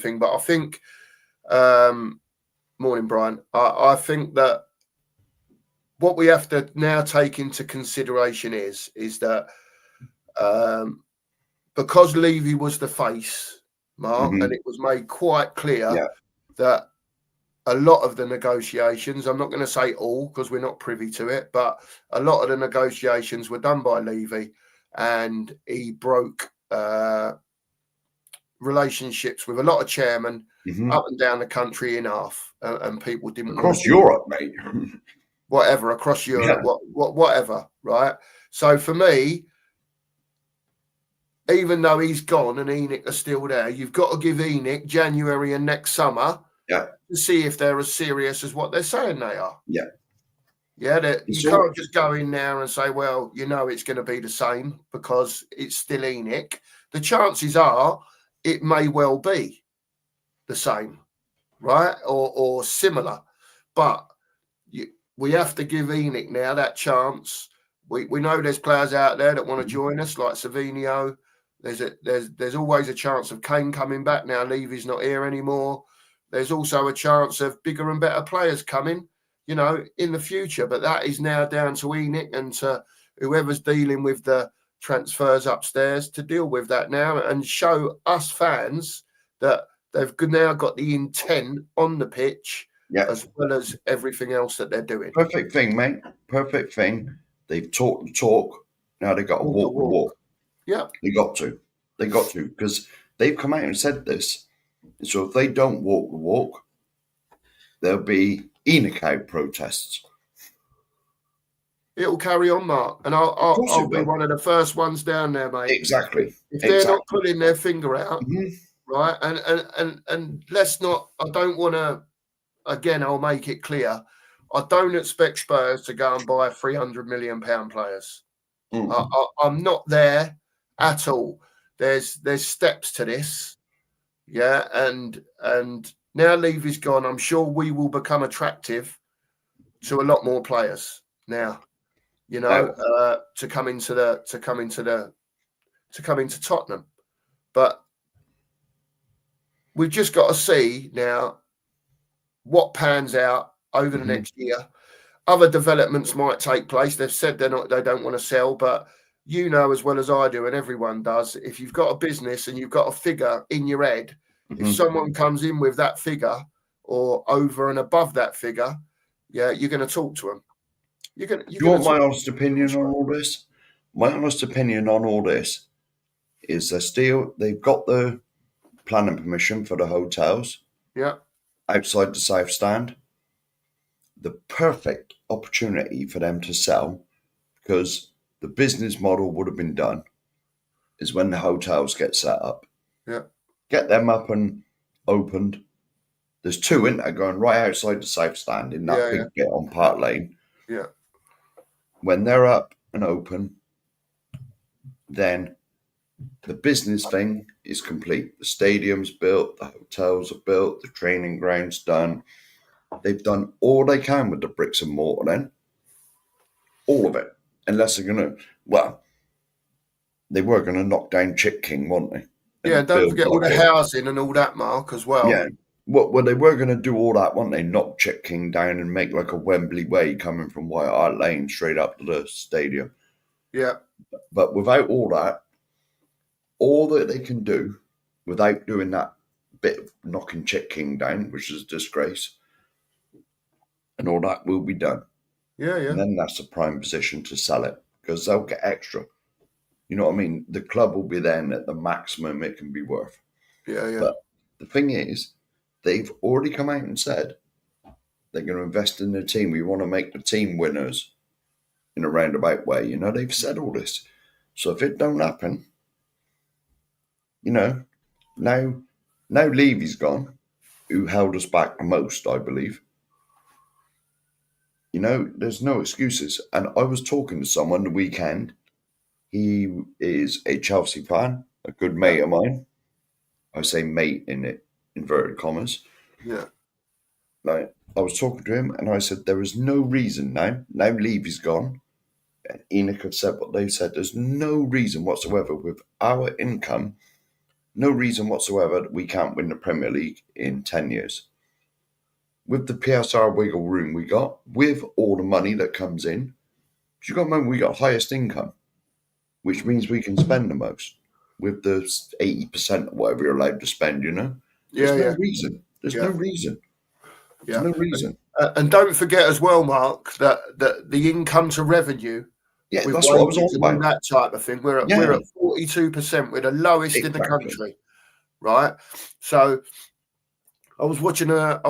thing. But I think, morning, Brian. I think that what we have to now take into consideration is that because Levy was the face, Mark, and it was made quite clear that a lot of the negotiations, I'm not going to say all because we're not privy to it, but a lot of the negotiations were done by Levy, and he broke relationships with a lot of chairmen up and down the country in half, and people didn't across Europe, mate. Whatever, across Europe, whatever, right? So for me, even though he's gone and Enoch are still there, you've got to give Enoch January and next summer to see if they're as serious as what they're saying they are. Yeah. You can't just go in there and say, well, it's going to be the same because it's still Enoch. The chances are it may well be the same, right? Or similar. But we have to give Enoch now that chance. We know there's players out there that want to join us, like Savinho. There's always a chance of Kane coming back now. Levy's not here anymore. There's also a chance of bigger and better players coming, in the future. But that is now down to Enoch and to whoever's dealing with the transfers upstairs to deal with that now and show us fans that they've now got the intent on the pitch Yeah. as well as everything else that they're doing. Perfect thing, mate. Perfect thing. They've talked the talk. Now they've got to Walk the walk the walk. walk. Yeah. They got to. They got to, because they've come out and said this. So if they don't walk the walk, there'll be Enoch protests. It'll carry on, Mark, and Of course I'll it be will. one of the first ones down there, mate. Exactly. If they're not Exactly. pulling their finger out, Mhm. right, and let's not. I don't want to. Again, I'll make it clear. I don't expect Spurs to go and buy £300 million players. I'm not there at all. There's steps to this, yeah, and now Levy's gone. I'm sure we will become attractive to a lot more players now. You know, to come into Tottenham, but we've just got to see now what pans out over the next year. Other developments might take place. They've said they don't want to sell, but you know as well as I do, and everyone does, if you've got a business and you've got a figure in your head, if someone comes in with that figure or over and above that figure, yeah, you're going to talk to them. You want my honest opinion on all this? My honest opinion on all this is they've got the planning permission for the hotels. Yeah. Outside the South Stand. The perfect opportunity for them to sell, because the business model would have been done, is when the hotels get set up. Yeah. Get them up and opened. There's two in there going right outside the South Stand in that big bit on Park Lane. Yeah. When they're up and open, then the business thing is complete. The stadium's built, the hotels are built, the training ground's done. They've done all they can with the bricks and mortar then. All of it. Unless they're going to, they were going to knock down Chick King, weren't they? Yeah, don't forget all the housing and all that, Mark, as well. Yeah. Well, they were going to do all that, weren't they? Knock Chick King down and make like a Wembley Way coming from White Hart Lane straight up to the stadium. Yeah. But without all that, all that they can do without doing that bit of knocking Chick King down, which is a disgrace, and all that will be done. Yeah. And then that's a prime position to sell it, because they'll get extra. You know what I mean? The club will be then at the maximum it can be worth. Yeah. But the thing is, they've already come out and said they're going to invest in the team. We want to make the team winners in a roundabout way. You know, they've said all this. So if it don't happen, you know, now Levy's gone, who held us back the most, I believe. You know, there's no excuses. And I was talking to someone the weekend. He is a Chelsea fan, a good mate of mine. I say mate in inverted commas. Yeah. Like, I was talking to him and I said, there is no reason now Levy's gone, and Enoch have said what they've said, there's no reason whatsoever with our income, no reason whatsoever that we can't win the Premier League in 10 years. With the PSR wiggle room we got, with all the money that comes in, you got to remember we got highest income, which means we can spend the most with the 80% of whatever you're allowed to spend, you know? There's no reason. There's no reason. There's no reason. And don't forget as well, Mark, that the income to revenue, that's what I was on about. That type of thing. We're at 42%. We're the lowest in the country, right? So I was watching a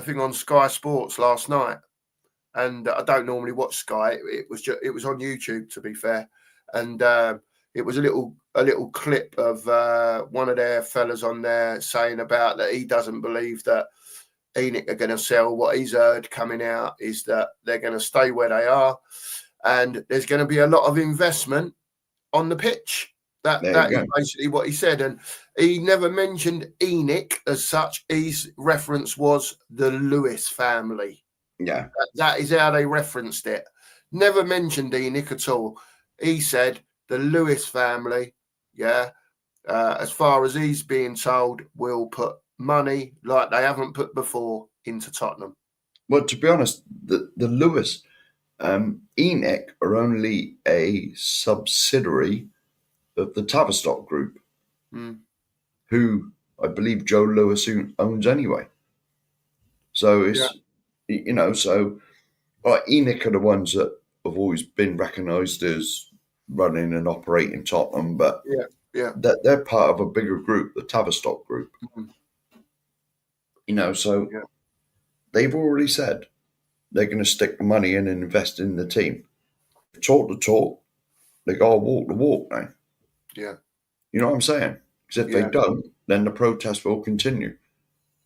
thing on Sky Sports last night, and I don't normally watch Sky. It was on YouTube, to be fair, and it was a little clip of one of their fellas on there saying about that he doesn't believe that Enoch are going to sell. What he's heard coming out is that they're going to stay where they are, and there's going to be a lot of investment on the pitch. That is basically what he said, and he never mentioned Enoch as such. His reference was the Lewis family. Yeah, that is how they referenced it. Never mentioned Enoch at all. He said the Lewis family. Yeah, as far as he's being told, will put money like they haven't put before into Tottenham. Well, to be honest, the Lewis, Enoch are only a subsidiary of the Tavistock Group, who I believe Joe Lewis owns anyway. So Yeah, it's, so Enoch are the ones that have always been recognised as running and operating Tottenham, but yeah, yeah. they're part of a bigger group, the Tavistock group. Mhm. So Yeah, they've already said they're going to stick the money in and invest in the team. Talk the talk, they got to walk the walk now. yeah, You know what I'm saying? Because if they yeah. don't, then the protest will continue.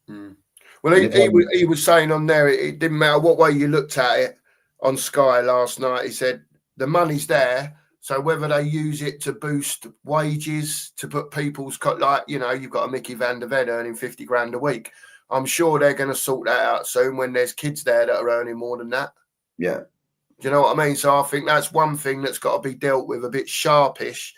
Mm. Well, And if he was saying on there, it didn't matter what way you looked at it on Sky last night. He said the money's there, so whether they use it to boost wages, to put people's like, you've got a Mickey Van der Ven earning 50 grand a week. I'm sure they're going to sort that out soon when there's kids there that are earning more than that. yeah, Do you know what I mean? So I think that's one thing that's got to be dealt with a bit sharpish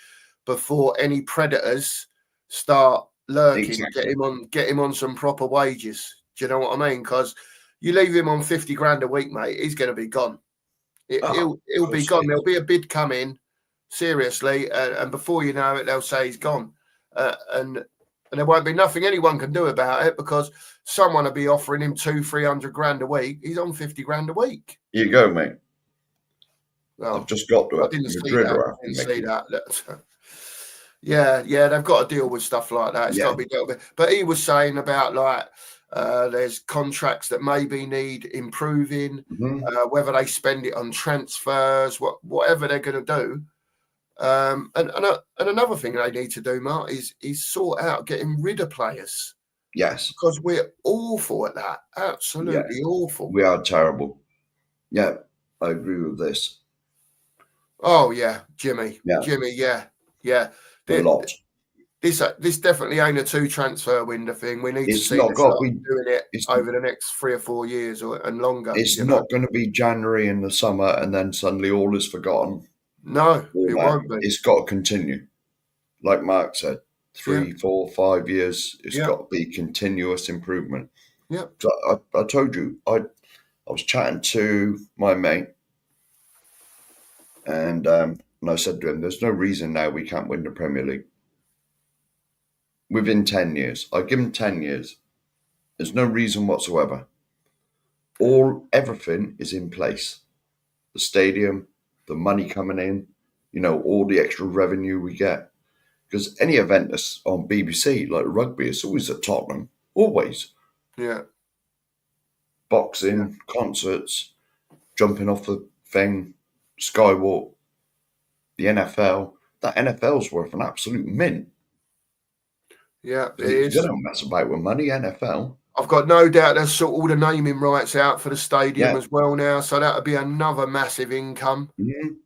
before any predators start lurking. exactly. Get him on some proper wages. Do you know what I mean? Because you leave him on 50 grand a week, mate, he's going to be gone. Ah, He'll of be course gone. it There'll is. be a bid coming, seriously, and before you know it, they'll say he's gone, and there won't be nothing anyone can do about it because someone will be offering him 200-300 grand a week. He's on 50 grand a week. Here you go, mate. I've Well, just got to I it. didn't see Madrid that. are I after didn't see Mickey. that. Yeah, they've got to deal with stuff like that. It's got Yeah. to be dealt with. But he was saying about like there's contracts that maybe need improving, Hmm. whether they spend it on transfers, whatever they're going to do. And another thing they need to do, Mark, is sort out getting rid of players Yes. because we're awful at that. Yeah. Absolutely awful. We are terrible. Yeah. I agree with this. Oh yeah, Jimmy, Yeah. yeah, yeah. A lot. This definitely ain't a 2 transfer window thing. We need to It's see not them got to start be. doing it It's over the next 3 or 4 years and longer. it's not going to be January in the summer and then suddenly all is forgotten. No, All it that. won't be. It's got to continue. Like Mark said, Yeah, 3, 4, 5 years. It's yeah, got to be continuous improvement. yeah, So I told you, I was chatting to my mate, and I said to him, "There's no reason now we can't win the Premier League within 10 years. I give him 10 years. There's no reason whatsoever. Everything is in place. The stadium, the money coming in, all the extra revenue we get. Because any event that's on BBC, like rugby, it's always at Tottenham. Always. yeah, yeah, Boxing, concerts, jumping off the thing, skywalk, the NFL. That NFL's worth an absolute mint. yeah. It Because they is. don't mess about with money, NFL. I've got no doubt they'll sort all the naming rights out for the stadium Yeah. as well now. So that'll be another massive income. Mhm.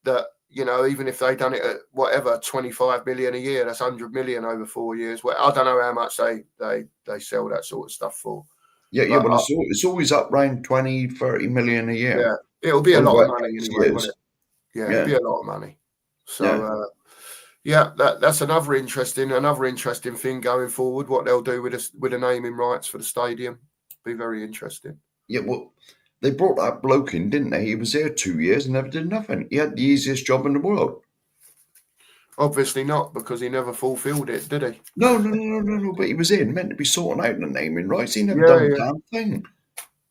That even if they done it at whatever 25 million a year, that's 100 million over 4 years. Well, I don't know how much they sell that sort of stuff for, Yeah, but but it's always up around 20, 30 million a year. yeah, it'll be a Wonder lot of what money actually anyway, won't is. it? Yeah, it'll Yeah, be a lot of money. So yeah, yeah, that's another interesting thing going forward. What they'll do with the naming rights for the stadium, be very interesting. yeah. Well, they brought that bloke in, didn't they? He was there 2 years and never did nothing. He had the easiest job in the world. Obviously not, because he never fulfilled it, did he? No, no, no, no, no, no. But he was in, meant to be sorting out the naming rights. He never Yeah, done a yeah, damn thing,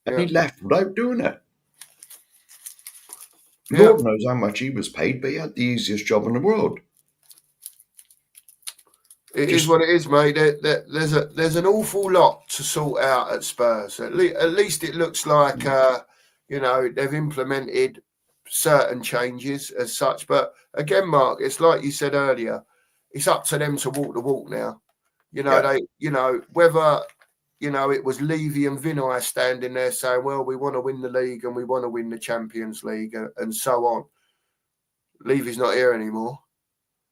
and yeah, he left without doing it. yeah. Lord knows how much he was paid, but he had the easiest job in the world. It is Just what it is, mate. There's an awful lot to sort out at Spurs. At least it looks like they've implemented certain changes as such. But again, Mark, it's like you said earlier. It's up to them to walk the walk now. yeah, Whether it was Levy and Vinay standing there saying, "Well, we want to win the league and we want to win the Champions League," and so on. Levy's not here anymore.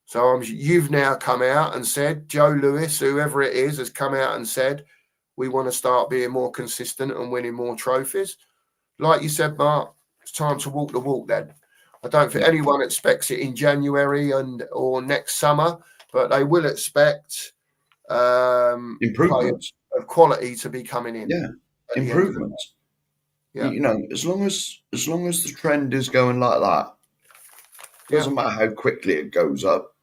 So you've now come out and said, Joe Lewis, whoever it is, has come out and said, we want to start being more consistent and winning more trophies. Like you said, Mark, it's time to walk the walk then. I don't think yeah. anyone expects it in January or next summer, but they will expect players Improvements. of quality to be coming in Yeah, at the end of the improvements. day. Yeah, As long as the trend is going like that, yeah, doesn't matter how quickly it goes up.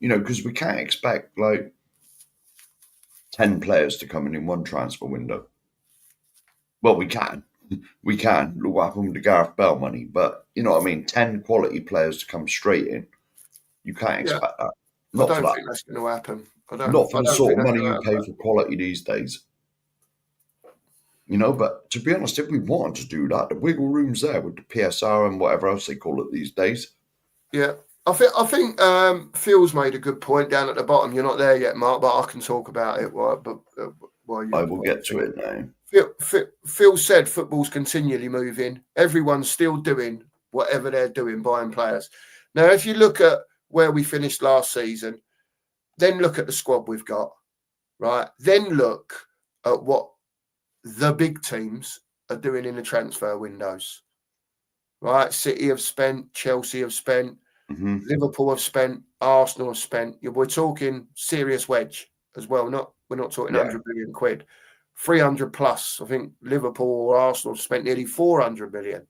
Because we can't expect like 10 players to come in one transfer window. Well, we can. We can. Look what happened with the Gareth Bell money. But, you know what I mean? 10 quality players to come straight in. You can't Yeah, expect that. I Not for don't that. think that's going to happen. I don't. Not for I the don't sort think of that's money going you to pay happen. for quality these days. You know, but to be honest, if we wanted to do that, the wiggle room's there with the PSR and whatever else they call it these days. Yeah, I think Phil's made a good point down at the bottom. You're not there yet, Mark, but I can talk about it. While I you will get to it now. Phil said football's continually moving. Everyone's still doing whatever they're doing, buying players. Now, if you look at where we finished last season, then look at the squad we've got, right? Then look at what the big teams are doing in the transfer windows, right? City have spent, Chelsea have spent, Liverpool have spent, Arsenal have spent. We're talking serious wedge as well. We're not talking Yeah. 100 million quid, 300 plus. I think Liverpool or Arsenal have spent nearly 400 million.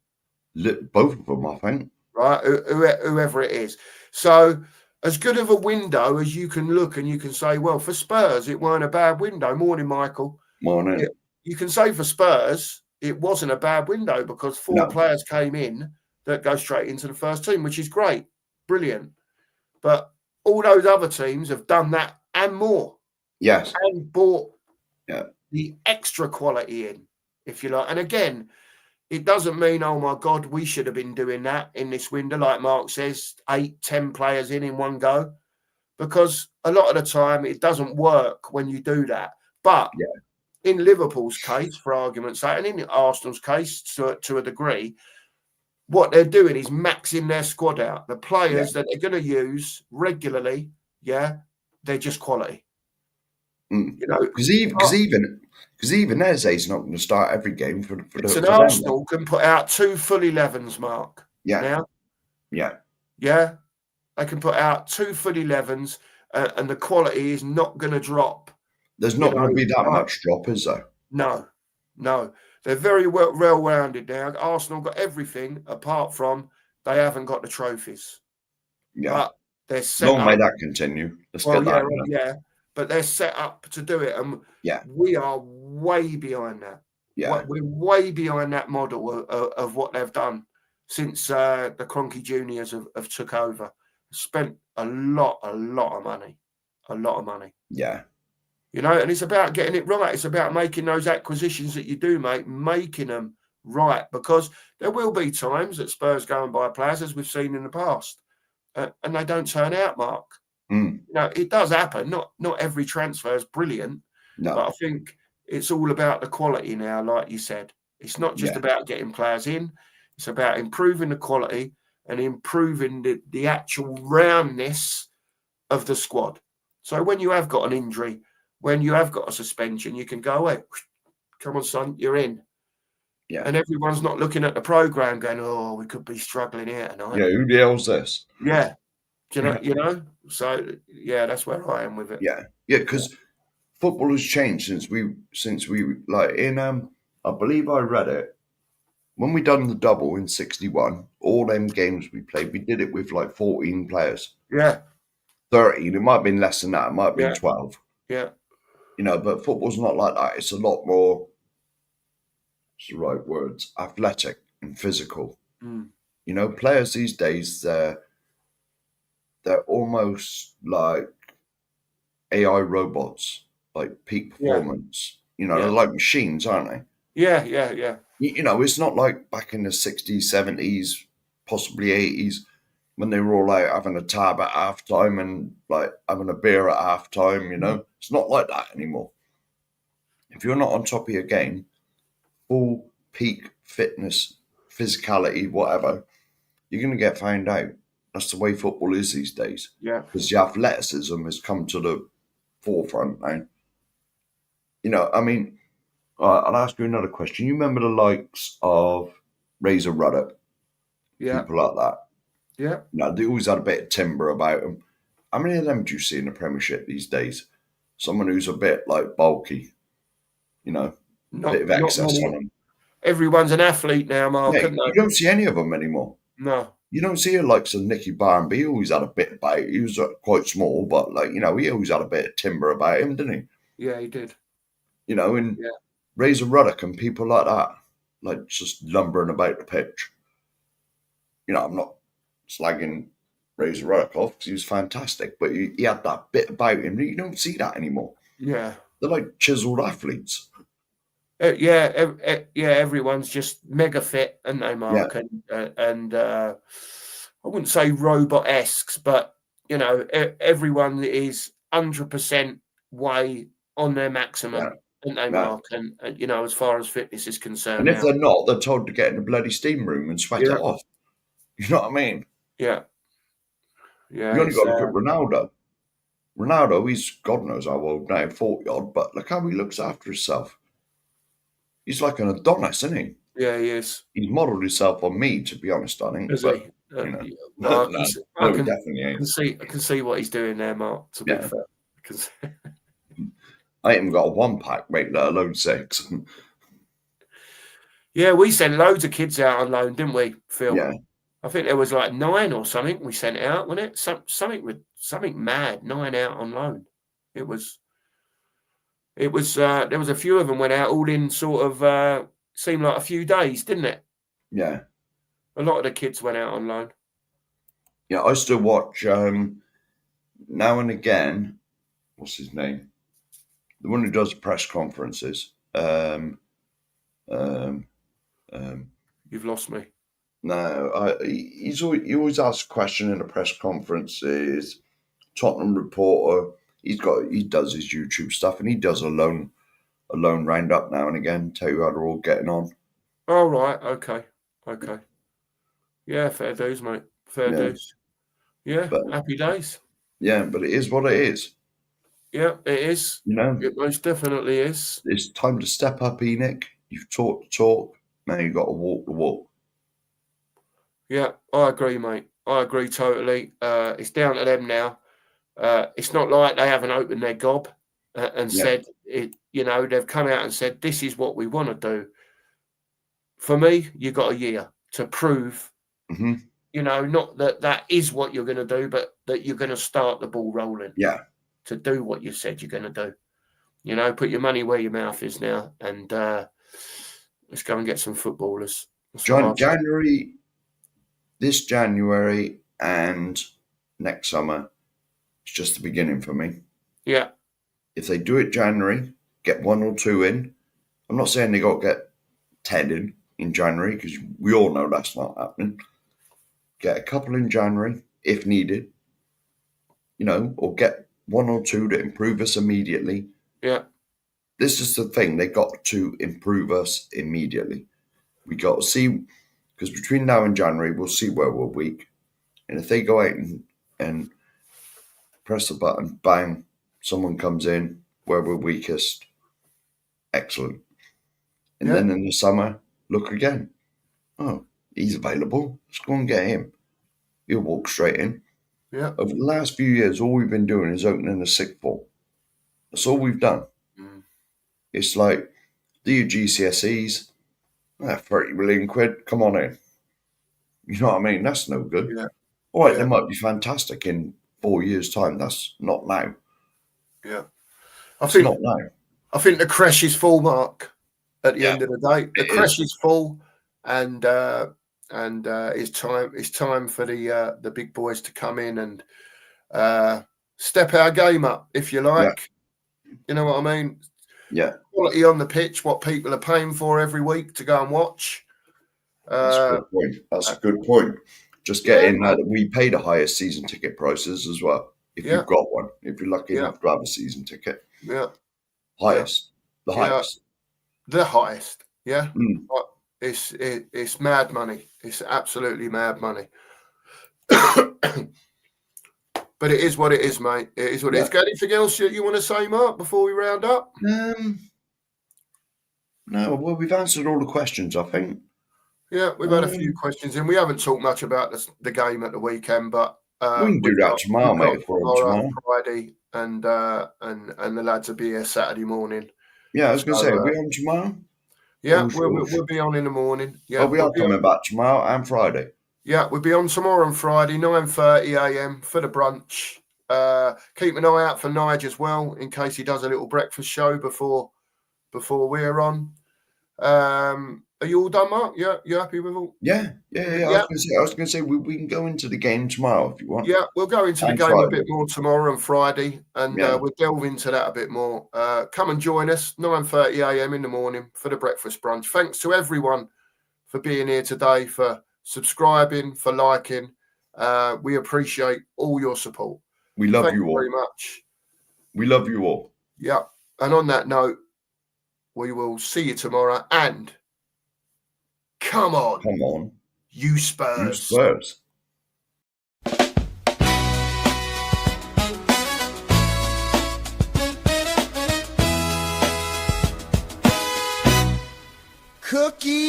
Both of them, I think. Right, whoever it is. So as good of a window as you can look and you can say, well, for Spurs, it weren't a bad window. Morning, Michael. Morning. You can say for Spurs, it wasn't a bad window because four players came in that go straight into the first team, which is great. Brilliant. But all those other teams have done that and more. Yes. And bought the extra quality in, if you like. And again, it doesn't mean, oh my God, we should have been doing that in this window, like Mark says, 8, 10 players in one go. Because a lot of the time it doesn't work when you do that. But in Liverpool's case, for argument's sake, and in Arsenal's case to a degree, what they're doing is maxing their squad out. The players that they're going to use regularly, they're just quality. You know, because even Eze's not going to start every game for Arsenal can put out 2 full 11s, Mark. Yeah. They can put out 2 full 11s, and the quality is not going to drop. There's not going to be that much drop, is there? No. They're very well-rounded now. Arsenal got everything apart from they haven't got the trophies. Yeah. But they're set Long up. may that continue. Let's get that. But they're set up to do it. And we are way behind that. Yeah. We're way behind that model of what they've done since the Cronky Juniors have took over. Spent a lot of money. A lot of money. Yeah. You know, and it's about getting it right. It's about making those acquisitions that you do make, making them right. Because there will be times that Spurs go and buy players, as we've seen in the past, and they don't turn out, Mark. You know, it does happen. Not every transfer is brilliant. No. But I think it's all about the quality now, like you said. It's not just about getting players in. It's about improving the quality and improving the actual roundness of the squad. So when you have got an injury, when you have got a suspension, you can go away. Come on, son, you're in. Yeah. And everyone's not looking at the programme going, oh, we could be struggling here tonight. Yeah, who the hell's this? Yeah. Do you know? So, that's where I am with it. Yeah, because football has changed since we like in I believe I read it when we done the double in '61. All them games we played, we did it with like 14 players. Yeah, 13. It might have been less than that. It might have been 12. Yeah, you know, but football's not like that. It's a lot more. What's the right words? Athletic and physical. You know, players these days they're almost like AI robots, like peak performance. You know, they're like machines, aren't they? Yeah. You know, it's not like back in the 60s, 70s, possibly 80s, when they were all out having a tab at halftime and like having a beer at halftime, you know. It's not like that anymore. If you're not on top of your game, full peak fitness, physicality, whatever, you're going to get found out. That's the way football is these days. Yeah. Because the athleticism has come to the forefront now. You know, I mean, I'll ask you another question. You remember the likes of Razor Ruddock? People like that? Yeah. You know, they always had a bit of timber about them. How many of them do you see in the Premiership these days? Someone who's a bit, like, bulky, you know, a bit of excess on them. Everyone's an athlete now, Mark. Yeah, you don't see any of them anymore. No. You don't see the likes of Nicky Barmby. He always had a bit about it. He was quite small, but, like, you know, he always had a bit of timber about him, didn't he? Yeah, he did. You know, and Razor Ruddock and people like that, like just lumbering about the pitch. You know, I'm not slagging Razor Ruddock off because he was fantastic, but he had that bit about him. You don't see that anymore. Yeah. They're like chiseled athletes. Everyone's just mega fit, aren't they, Mark? Yeah. And I wouldn't say robot-esque, but you know, everyone is 100% way on their maximum, aren't they, Mark? And you know, as far as fitness is concerned, and if they're not, they're told to get in the bloody steam room and sweat it off. You know what I mean? Yeah. You only got to look at Ronaldo. Ronaldo, he's God knows how old now, 40 odd, but look how he looks after himself. He's like an Adonis, isn't he? Yeah, he is. He's modelled himself on me, to be honest, I think. Is but, he? You know, Mark, no, he definitely ain't. I can see what he's doing there, Mark, to be fair. Because I ain't even got a 1-pack, mate, let alone 6. Yeah, we sent loads of kids out on loan, didn't we, Phil? Yeah. I think there was like 9 or something we sent out, wasn't it? Something mad, 9 out on loan. It was there was a few of them went out all in sort of seemed like a few days, didn't it? Yeah. A lot of the kids went out on loan. Yeah, I still watch now and again, what's his name? The one who does press conferences. You've lost me. No, he always asks a question in a press conference. Is Tottenham reporter. He does his YouTube stuff, and he does a loan roundup now and again. Tell you how they're all getting on. Oh right, okay. Yeah, fair dues, mate. Fair dues. Yeah, happy days. Yeah, but it is what it is. Yeah, it is. You know, it most definitely is. It's time to step up, Enoch. You've talked the talk. Now you've got to walk the walk. Yeah, I agree, mate. I agree totally. It's down to them now. It's not like they haven't opened their gob and said it. You know, they've come out and said this is what we want to do. For me, you got a year to prove. Mm-hmm. You know, not that is what you're going to do, but that you're going to start the ball rolling. Yeah. To do what you said you're going to do. You know, put your money where your mouth is now, and let's go and get some footballers. This January and next summer, it's just the beginning for me. Yeah. If they do it January, get 1 or 2 in. I'm not saying they got to get 10 in January, because we all know that's not happening. Get a couple in January, if needed. You know, or get 1 or 2 to improve us immediately. Yeah. This is the thing. They got to improve us immediately. We got to see, because between now and January, we'll see where we're weak. And if they go out and press the button, bang, someone comes in where we're weakest, excellent. And then in the summer, look again. Oh, he's available. Let's go and get him. He'll walk straight in. Yeah. Over the last few years, all we've been doing is opening a sixth form. That's all we've done. Mm. It's like, do your GCSEs, 30 million quid, come on in. You know what I mean? That's no good. Yeah. All right, they might be fantastic in 4 years' time. That's not now. Yeah. Not now. I think the crash is full, Mark, at the end of the day. The crash is full, and it's time for the big boys to come in and step our game up, if you like. Yeah. You know what I mean? Yeah. Quality on the pitch, what people are paying for every week to go and watch. That's a good point. That's a good point. Just get in that we pay the highest season ticket prices as well. If you've got one, if you're lucky enough to have a season ticket. Yeah. Highest. The highest. The highest. Yeah. Mm. It's mad money. It's absolutely mad money. But it is what it is, mate. It is what it is. Got anything else you want to say, Mark, before we round up? No, well, we've answered all the questions, I think. Yeah, we've had a few questions, and we haven't talked much about the game at the weekend, but we can do that tomorrow, mate. If we're on tomorrow, Friday, and the lads will be here Saturday morning. Yeah, I was going to say, are we on tomorrow? Yeah, we'll be on in the morning. Yeah, we are coming back tomorrow and Friday. Yeah, we'll be on tomorrow and Friday, 9:30 a.m. for the brunch. Keep an eye out for Nige as well, in case he does a little breakfast show before before we're on. Are you all done, Mark? Yeah, you happy with all? Yeah. Yeah, I was going to say we can go into the game tomorrow if you want. yeah. We'll go into the And game a bit Friday. more tomorrow and Friday, and Yeah. we'll delve into that a bit more. Come and join us 9:30 a.m. in the morning for the breakfast brunch. Thanks to everyone for being here today, for subscribing, for liking. We appreciate all your support. We love Thank you you all. very much. We love you all. Yeah. And on that note, we will see you tomorrow. And come on, you You Spurs. Spurs. Cookie